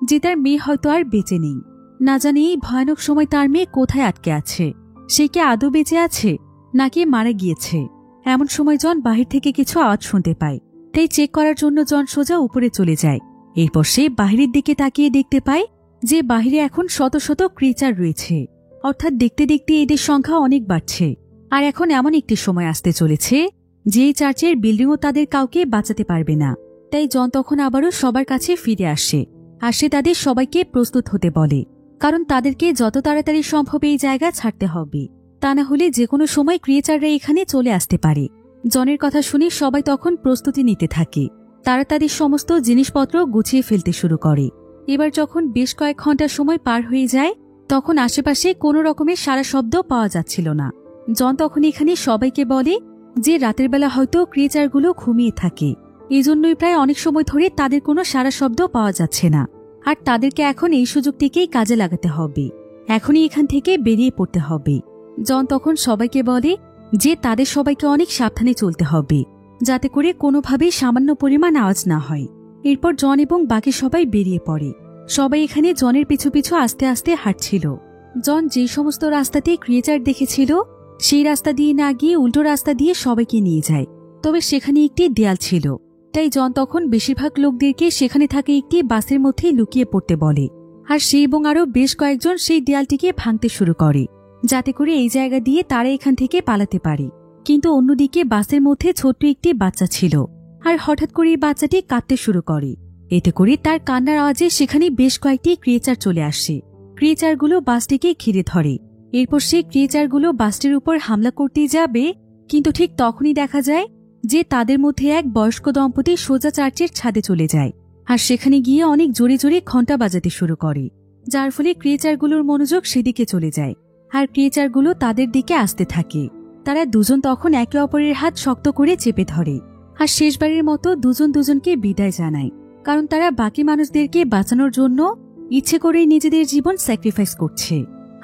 যে তার মেয়ে হয়তো আর বেঁচে নেই। না জানি এই ভয়ানক সময় তার মেয়ে কোথায় আটকে আছে, সে কি আদৌ বেঁচে আছে নাকি মারা গিয়েছে। এমন সময় জন বাহির থেকে কিছু আওয়াজ শুনতে পায়। তাই চেক করার জন্য জন সোজা উপরে চলে যায়। এরপর সে বাহিরের দিকে তাকিয়ে দেখতে পায় যে বাহিরে এখন শত শত ক্রিচার রয়েছে। অর্থাৎ দেখতে দেখতে এদের সংখ্যা অনেক বাড়ছে। আর এখন এমন একটি সময় আসতে চলেছে যে এই চার্চের বিল্ডিংও তাদের কাউকে বাঁচাতে পারবে না। তাই জন তখন আবারও সবার কাছে ফিরে আসে আর সে তাদের সবাইকে প্রস্তুত হতে বলে, কারণ তাদেরকে যত তাড়াতাড়ি সম্ভব এই জায়গা ছাড়তে হবে, তা না হলে যে কোনো সময় ক্রিয়েচাররা এখানে চলে আসতে পারে। জনের কথা শুনে সবাই তখন প্রস্তুতি নিতে থাকে। তারা তাদের সমস্ত জিনিসপত্র গুছিয়ে ফেলতে শুরু করে। এবার যখন বেশ কয়েক ঘন্টা সময় পার হয়ে যায় তখন আশেপাশে কোনো রকমের সারা শব্দ পাওয়া যাচ্ছিল না। জন তখন এখানে সবাইকে বলে যে রাতের বেলা হয়তো ক্রিয়েচারগুলো ঘুমিয়ে থাকে, এজন্যই প্রায় অনেক সময় ধরে তাদের কোনো সারা শব্দ পাওয়া যাচ্ছে না। আর তাদেরকে এখন এই সুযোগটিকেই কাজে লাগাতে হবে, এখনই এখান থেকে বেরিয়ে পড়তে হবে। জন তখন সবাইকে বলে যে তাদের সবাইকে অনেক সাবধানে চলতে হবে, যাতে করে কোনোভাবেই সামান্য পরিমাণ আওয়াজ না হয়। এরপর জন এবং বাকি সবাই বেরিয়ে পড়ে। সবাই এখানে জনের পিছু পিছু আস্তে আস্তে হাঁটছিল। জন যে সমস্ত রাস্তাতে ক্রিয়েচার দেখেছিল সেই রাস্তা দিয়ে না গিয়ে উল্টো রাস্তা দিয়ে সবাইকে নিয়ে যায়। তবে সেখানে একটি দেয়াল ছিল, তাই জন তখন বেশিরভাগ লোকদেরকে সেখানে থাকে একটি বাসের মধ্যে লুকিয়ে পড়তে বলে। আর সে এবং আরও বেশ কয়েকজন সেই দেয়ালটিকে ভাঙতে শুরু করে, যাতে করে এই জায়গা দিয়ে তারা এখান থেকে পালাতে পারে। কিন্তু অন্যদিকে বাসের মধ্যে ছোট্ট একটি বাচ্চা ছিল, আর হঠাৎ করে এই বাচ্চাটি কাঁদতে শুরু করে। এতে করে তার কান্নার আওয়াজে সেখানে বেশ কয়েকটি ক্রিয়েচার চলে আসে। ক্রিয়েচারগুলো বাসটিকে ঘিরে ধরে। এরপর সেই ক্রিয়েচারগুলো বাসটির উপর হামলা করতেই যাবে, কিন্তু ঠিক তখনই দেখা যায় যে তাদের মধ্যে এক বয়স্ক দম্পতি সোজা চার্চের ছাদে চলে যায় আর সেখানে গিয়ে অনেক জোরে জোরে ঘণ্টা বাজাতে শুরু করে, যার ফলে ক্রিয়েচারগুলোর মনোযোগ সেদিকে চলে যায় আর ক্রিয়েচারগুলো তাদের দিকে আসতে থাকে। তারা দুজন তখন একে অপরের হাত শক্ত করে চেপে ধরে আর শেষবারের মতো দুজন দুজনকে বিদায় জানায়, কারণ তারা বাকি মানুষদেরকে বাঁচানোর জন্য ইচ্ছে করেই নিজেদের জীবন স্যাক্রিফাইস করছে।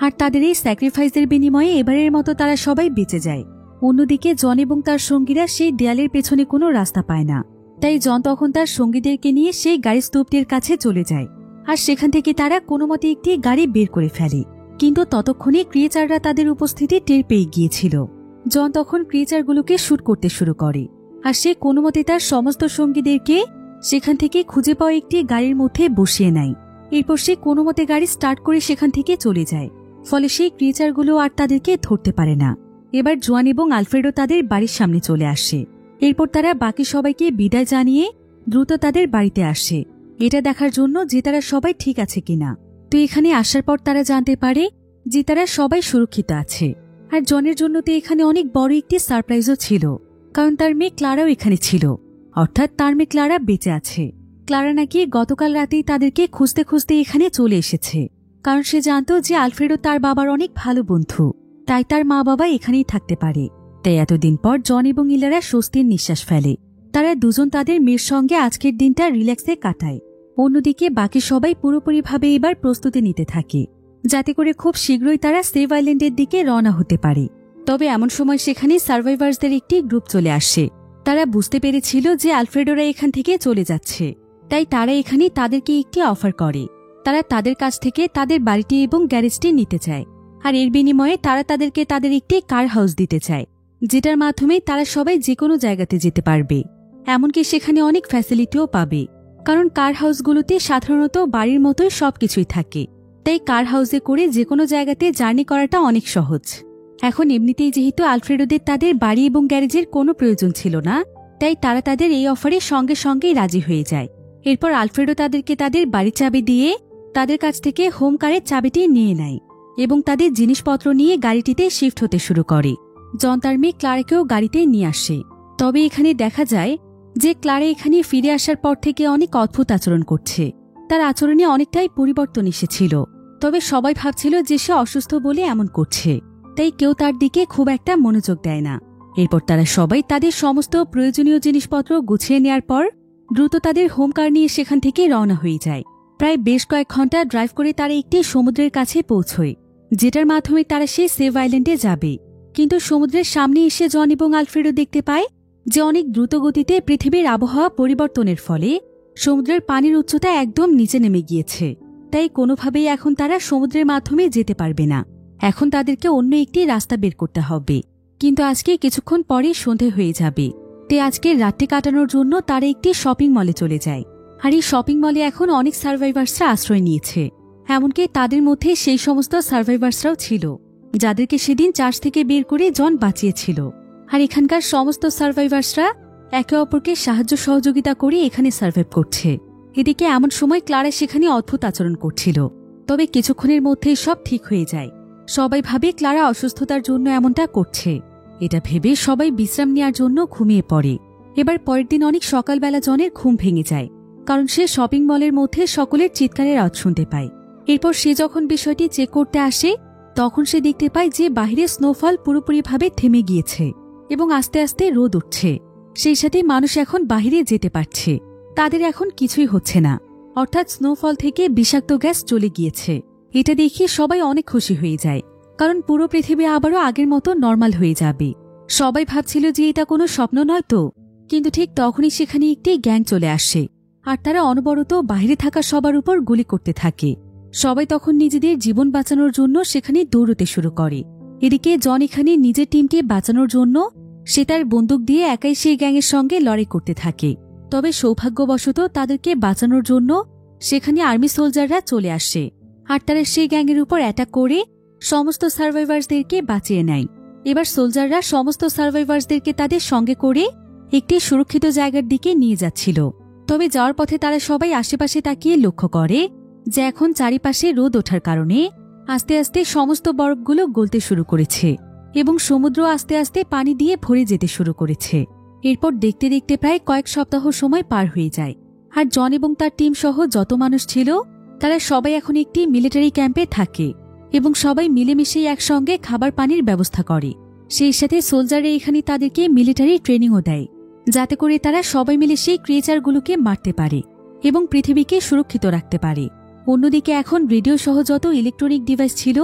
আর তাদের এই স্যাক্রিফাইসের বিনিময়ে এবারের মতো তারা সবাই বেঁচে যায়। অন্যদিকে জন এবং তার সঙ্গীরা সেই দেয়ালের পেছনে কোনো রাস্তা পায় না, তাই জন তখন তার সঙ্গীদেরকে নিয়ে সেই গাড়ি স্তূপটির কাছে চলে যায় আর সেখান থেকে তারা কোনো মতে একটি গাড়ি বের করে ফেলে। কিন্তু ততক্ষণে ক্রিয়েচাররা তাদের উপস্থিতি টের পেয়ে গিয়েছিল। জন তখন ক্রিয়েচারগুলোকে শুট করতে শুরু করে আর সে কোনো মতে তার সমস্ত সঙ্গীদেরকে সেখান থেকে খুঁজে পাওয়া একটি গাড়ির মধ্যে বসিয়ে নেয়। এরপর সে কোনো মতে গাড়ি স্টার্ট করে সেখান থেকে চলে যায়, ফলে সেই ক্রিয়েচারগুলো আর তাদেরকে ধরতে পারে না। এবার জোয়ান এবং আলফ্রেডো তাদের বাড়ির সামনে চলে আসে। এরপর তারা বাকি সবাইকে বিদায় জানিয়ে দ্রুত তাদের বাড়িতে আসে, এটা দেখার জন্য যে তারা সবাই ঠিক আছে কিনা। তো এখানে আসার পর তারা জানতে পারে যে তারা সবাই সুরক্ষিত আছে। আর জনের জন্য তো এখানে অনেক বড় একটি সারপ্রাইজও ছিল, কারণ তার মেয়ে ক্লারাও এখানে ছিল। অর্থাৎ তার মেয়ে ক্লারা বেঁচে আছে। ক্লারা নাকি গতকাল রাতেই তাদেরকে খুঁজতে খুঁজতে এখানে চলে এসেছে, কারণ সে জানত যে আলফ্রেডো তার বাবার অনেক ভালো বন্ধু, তাই তার মা বাবা এখানেই থাকতে পারে। তাই এতদিন পর জন এবং ইলারা স্বস্তির নিঃশ্বাস ফেলে। তারা দুজন তাদের মেয়ের সঙ্গে আজকের দিনটা রিল্যাক্সে কাটায়। অন্যদিকে বাকি সবাই পুরোপুরিভাবে এবার প্রস্তুতি নিতে থাকে, যাতে করে খুব শীঘ্রই তারা সেভ আইল্যান্ডের দিকে রওনা হতে পারে। তবে এমন সময় সেখানে সার্ভাইভার্সদের একটি গ্রুপ চলে আসে। তারা বুঝতে পেরেছিল যে আলফ্রেডোরা এখান থেকে চলে যাচ্ছে, তাই তারা এখানে তাদেরকে একটি অফার করে। তারা তাদের কাছ থেকে তাদের বাড়িটি এবং গ্যারেজটি নিতে চায়, আর এর বিনিময়ে তারা তাদেরকে তাদের একটি কার হাউস দিতে চায়, যেটার মাধ্যমে তারা সবাই যে কোনো জায়গাতে যেতে পারবে। এমনকি সেখানে অনেক ফ্যাসিলিটিও পাবে, কারণ কার হাউসগুলোতে সাধারণত বাড়ির মতোই সবকিছুই থাকে। তাই কার হাউসে করে যে কোনো জায়গাতে জার্নি করাটা অনেক সহজ। এখন এমনিতেই যেহেতু আলফ্রেডোদের তাদের বাড়ি এবং গ্যারেজের কোনো প্রয়োজন ছিল না, তাই তারা তাদের এই অফারে সঙ্গে সঙ্গেই রাজি হয়ে যায়। এরপর আলফ্রেডো তাদেরকে তাদের বাড়ির চাবি দিয়ে তাদের কাছ থেকে হোম কারের চাবিটি নিয়ে নেয় এবং তাদের জিনিসপত্র নিয়ে গাড়িটিতে শিফট হতে শুরু করে। জন তার মেয়ে ক্লারাকেও গাড়িতে নিয়ে আসে। তবে এখানে দেখা যায় যে ক্লারা এখানে ফিরে আসার পর থেকে অনেক অদ্ভুত আচরণ করছে। তার আচরণে অনেকটাই পরিবর্তন এসেছিল। তবে সবাই ভাবছিল যে সে অসুস্থ বলে এমন করছে, তাই কেউ তার দিকে খুব একটা মনোযোগ দেয় না। এরপর তারা সবাই তাদের সমস্ত প্রয়োজনীয় জিনিসপত্র গুছিয়ে নেওয়ার পর দ্রুত তাদের হোম কার নিয়ে সেখান থেকে রওনা হয়ে যায়। প্রায় বেশ কয়েক ঘন্টা ড্রাইভ করে তারা একটি সমুদ্রের কাছে পৌঁছয়, যেটার মাধ্যমে তারা সেই সেভ আইল্যান্ডে যাবে। কিন্তু সমুদ্রের সামনে এসে জন এবং আলফ্রেডো দেখতে পায় যে অনেক দ্রুত গতিতে পৃথিবীর আবহাওয়া পরিবর্তনের ফলে সমুদ্রের পানির উচ্চতা একদম নিচে নেমে গিয়েছে। তাই কোনোভাবেই এখন তারা সমুদ্রের মাধ্যমে যেতে পারবে না। এখন তাদেরকে অন্য একটি রাস্তা বের করতে হবে। কিন্তু আজকে কিছুক্ষণ পরেই সন্ধে হয়ে যাবে। তাই আজকের রাতটি কাটানোর জন্য তারা একটি শপিং মলে চলে যায়। আর এই শপিং মলে এখন অনেক সার্ভাইভার্সরা আশ্রয় নিয়েছে। এমনকি তাদের মধ্যে সেই সমস্ত সার্ভাইভার্সরাও ছিল যাদেরকে সেদিন চার্চ থেকে বের করে জন বাঁচিয়েছিল। আর এখানকার সমস্ত সার্ভাইভার্সরা একে অপরকে সাহায্য সহযোগিতা করে এখানে সার্ভাইভ করছে। এদিকে এমন সময় ক্লারা সেখানে অদ্ভুত আচরণ করছিল। তবে কিছুক্ষণের মধ্যেই সব ঠিক হয়ে যায়। সবাই ভাবে ক্লারা অসুস্থতার জন্য এমনটা করছে। এটা ভেবে সবাই বিশ্রাম নেওয়ার জন্য ঘুমিয়ে পড়ে। এবার পরের দিন অনেক সকালবেলা জনের ঘুম ভেঙে যায়, কারণ সে শপিং মলের মধ্যে সকলের চিৎকারের আওয়াজ শুনতে পায়। এরপর সে যখন বিষয়টি চেক করতে আসে তখন সে দেখতে পায় যে বাইরে স্নোফল পুরোপুরিভাবে থেমে গিয়েছে এবং আস্তে আস্তে রোদ উঠছে। সেই সাথে মানুষ এখন বাহিরে যেতে পারছে। তাদের এখন কিছুই হচ্ছে না, অর্থাৎ স্নোফল থেকে বিষাক্ত গ্যাস চলে গিয়েছে। এটা দেখে সবাই অনেক খুশি হয়ে যায়, কারণ পুরো পৃথিবী আবারও আগের মতো নর্মাল হয়ে যাবে। সবাই ভাবছিল যে এটা কোনো স্বপ্ন নয় তো, কিন্তু ঠিক তখনই সেখানে একটি গ্যাং চলে আসে আর তারা অনবরত বাইরে থাকা সবার উপর গুলি করতে থাকে। সবাই তখন নিজেদের জীবন বাঁচানোর জন্য সেখানে দৌড়তে শুরু করে। এদিকে জন এখানে নিজের টিমকে বাঁচানোর জন্য সে তার বন্দুক দিয়ে একাই সেই গ্যাংয়ের সঙ্গে লড়াই করতে থাকে। তবে সৌভাগ্যবশত তাদেরকে বাঁচানোর জন্য সেখানে আর্মি সোলজাররা চলে আসে আর তারা সেই গ্যাংয়ের উপর অ্যাটাক করে সমস্ত সার্ভাইভার্সদেরকে বাঁচিয়ে নেয়। এবার সোলজাররা সমস্ত সার্ভাইভার্সদেরকে তাদের সঙ্গে করে একটি সুরক্ষিত জায়গার দিকে নিয়ে যাচ্ছিল। তবে যাওয়ার পথে তারা সবাই আশেপাশে তাকিয়ে লক্ষ্য করে যে এখন চারিপাশে রোদ ওঠার কারণে আস্তে আস্তে সমস্ত বরফগুলো গলতে শুরু করেছে এবং সমুদ্র আস্তে আস্তে পানি দিয়ে ভরে যেতে শুরু করেছে। এরপর দেখতে দেখতে প্রায় কয়েক সপ্তাহ সময় পার হয়ে যায়। আর জন এবং তার টিম সহ যত মানুষ ছিল তারা সবাই এখন একটি মিলিটারি ক্যাম্পে থাকে এবং সবাই মিলেমিশেই একসঙ্গে খাবার পানির ব্যবস্থা করে। সেই সাথে সোলজাররা এখানে তাদেরকে মিলিটারি ট্রেনিংও দেয়, যাতে করে তারা সবাই মিলে সেই ক্রিয়েচারগুলোকে মারতে পারে এবং পৃথিবীকে সুরক্ষিত রাখতে পারে। অন্যদিকে এখন রেডিও সহ যত ইলেকট্রনিক ডিভাইস ছিল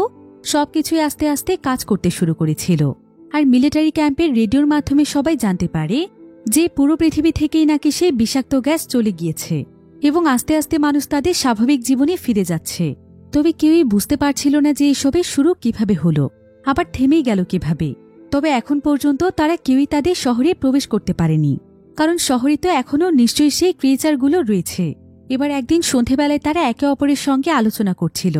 সবকিছুই আস্তে আস্তে কাজ করতে শুরু করেছিল। আর মিলিটারি ক্যাম্পের রেডিওর মাধ্যমে সবাই জানতে পারে যে পুরো পৃথিবী থেকেই নাকি সেই বিষাক্ত গ্যাস চলে গিয়েছে এবং আস্তে আস্তে মানুষ তাদের স্বাভাবিক জীবনে ফিরে যাচ্ছে। তবে কেউই বুঝতে পারছিল না যে এসবের শুরু কিভাবে হলো, আবার থেমেই গেল কিভাবে। তবে এখন পর্যন্ত তারা কেউই তাদের শহরে প্রবেশ করতে পারেনি, কারণ শহরে তো এখনও নিশ্চয়ই সেই ক্রিয়েচারগুলো রয়েছে। এবার একদিন সন্ধেবেলায় তারা একে অপরের সঙ্গে আলোচনা করছিল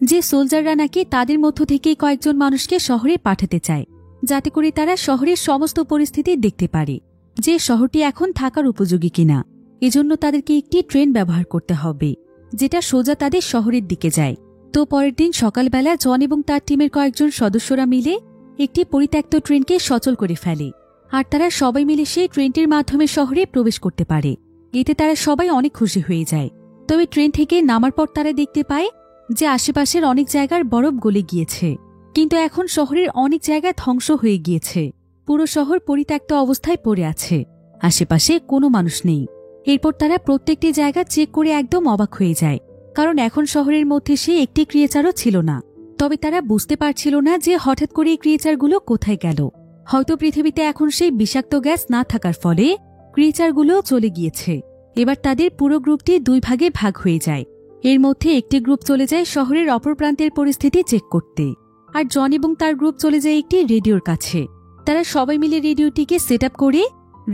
যে সোলজাররা নাকি তাদের মধ্য থেকেই কয়েকজন মানুষকে শহরে পাঠাতে চায়, যাতে করে তারা শহরের সমস্ত পরিস্থিতি দেখতে পারে যে শহরটি এখন থাকার উপযোগী কিনা। এজন্য তাদেরকে একটি ট্রেন ব্যবহার করতে হবে যেটা সোজা তাদের শহরের দিকে যায়। তো পরের দিন সকালবেলা জন এবং তার টিমের কয়েকজন সদস্যরা মিলে একটি পরিত্যক্ত ট্রেনকে সচল করে ফেলে আর তারা সবাই মিলে সেই ট্রেনটির মাধ্যমে শহরে প্রবেশ করতে পারে। এতে তারা সবাই অনেক খুশি হয়ে যায়। তবে ট্রেন থেকে নামার পর তারা দেখতে পায় যে আশেপাশের অনেক জায়গার বরফ গলে গিয়েছে, কিন্তু এখন শহরের অনেক জায়গা ধ্বংস হয়ে গিয়েছে। পুরো শহর পরিত্যক্ত অবস্থায় পড়ে আছে, আশেপাশে কোনো মানুষ নেই। এরপর তারা প্রত্যেকটি জায়গা চেক করে একদম অবাক হয়ে যায়, কারণ এখন শহরের মধ্যে সে একটি ক্রিয়েচারও ছিল না। তবে তারা বুঝতে পারছিল না যে হঠাৎ করে এই ক্রিয়েচারগুলো কোথায় গেল। হয়তো পৃথিবীতে এখন সেই বিষাক্ত গ্যাস না থাকার ফলে ক্রিয়েচারগুলোও চলে গিয়েছে। এবার তাদের পুরো গ্রুপটি দুই ভাগে ভাগ হয়ে যায়। এর মধ্যে একটি গ্রুপ চলে যায় শহরের অপর প্রান্তের পরিস্থিতি চেক করতে, আর জন এবং তার গ্রুপ চলে যায় একটি রেডিওর কাছে। তারা সবাই মিলে রেডিওটিকে সেট আপ করে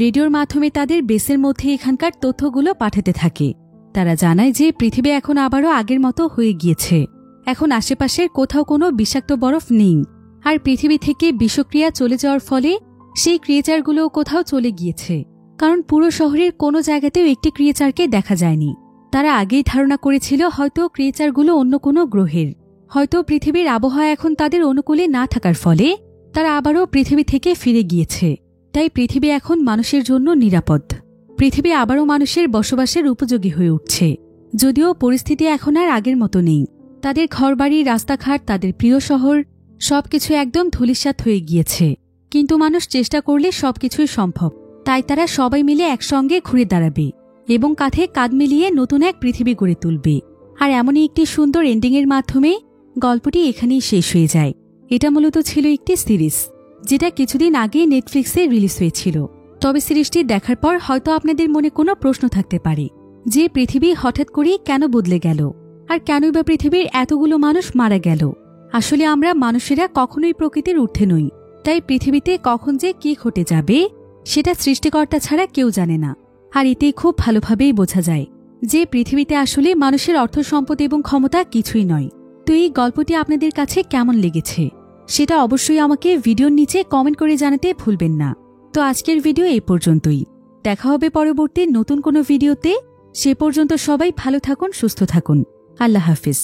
রেডিওর মাধ্যমে তাদের বেসের মধ্যে এখানকার তথ্যগুলো পাঠাতে থাকে। তারা জানায় যে পৃথিবী এখন আবারও আগের মতো হয়ে গিয়েছে। এখন আশেপাশের কোথাও কোনো বিষাক্ত বরফ নেই, আর পৃথিবী থেকে বিষক্রিয়া চলে যাওয়ার ফলে সেই ক্রিয়েচারগুলোও কোথাও চলে গিয়েছে, কারণ পুরো শহরের কোনো জায়গাতেও একটি ক্রিয়েচারকে দেখা যায়নি। তারা আগেই ধারণা করেছিল হয়তো ক্রিয়েচারগুলো অন্য কোনো গ্রহের, হয়তো পৃথিবীর আবহাওয়া এখন তাদের অনুকূলে না থাকার ফলে তারা আবারও পৃথিবী থেকে ফিরে গিয়েছে। তাই পৃথিবী এখন মানুষের জন্য নিরাপদ। পৃথিবী আবারও মানুষের বসবাসের উপযোগী হয়ে উঠছে, যদিও পরিস্থিতি এখন আর আগের মতো নেই। তাদের ঘরবাড়ি, রাস্তাঘাট, তাদের প্রিয় শহর সবকিছু একদম ধূলিসাৎ হয়ে গিয়েছে, কিন্তু মানুষ চেষ্টা করলে সবকিছুই সম্ভব। তাই তারা সবাই মিলে একসঙ্গে ঘুরে দাঁড়াবে এবং কাঁধে কাঁধ মিলিয়ে নতুন এক পৃথিবী গড়ে তুলবে। আর এমনই একটি সুন্দর এন্ডিংয়ের মাধ্যমে গল্পটি এখানেই শেষ হয়ে যায়। এটা মূলত ছিল একটি সিরিজ, যেটা কিছুদিন আগে নেটফ্লিক্সে রিলিজ হয়েছিল। তবে সিরিজটি দেখার পর হয়তো আপনাদের মনে কোনো প্রশ্ন থাকতে পারে যে পৃথিবী হঠাৎ করেই কেন বদলে গেল, আর কেনই বা পৃথিবীর এতগুলো মানুষ মারা গেল। আসলে আমরা মানুষেরা কখনোই প্রকৃতির ঊর্ধ্বে নই, তাই পৃথিবীতে কখন যে কি ঘটে যাবে সেটা সৃষ্টিকর্তা ছাড়া কেউ জানে না। আর এতে খুব ভালোভাবেই বোঝা যায় যে পৃথিবীতে আসলে মানুষের অর্থ সম্পদ এবং ক্ষমতা কিছুই নয়। তো এই গল্পটি আপনাদের কাছে কেমন লেগেছে সেটা অবশ্যই আমাকে ভিডিওর নিচে কমেন্ট করে জানাতে ভুলবেন না। তো আজকের ভিডিও এই পর্যন্তই। দেখা হবে পরবর্তী নতুন কোনো ভিডিওতে। সে পর্যন্ত সবাই ভালো থাকুন, সুস্থ থাকুন। আল্লাহ হাফিজ।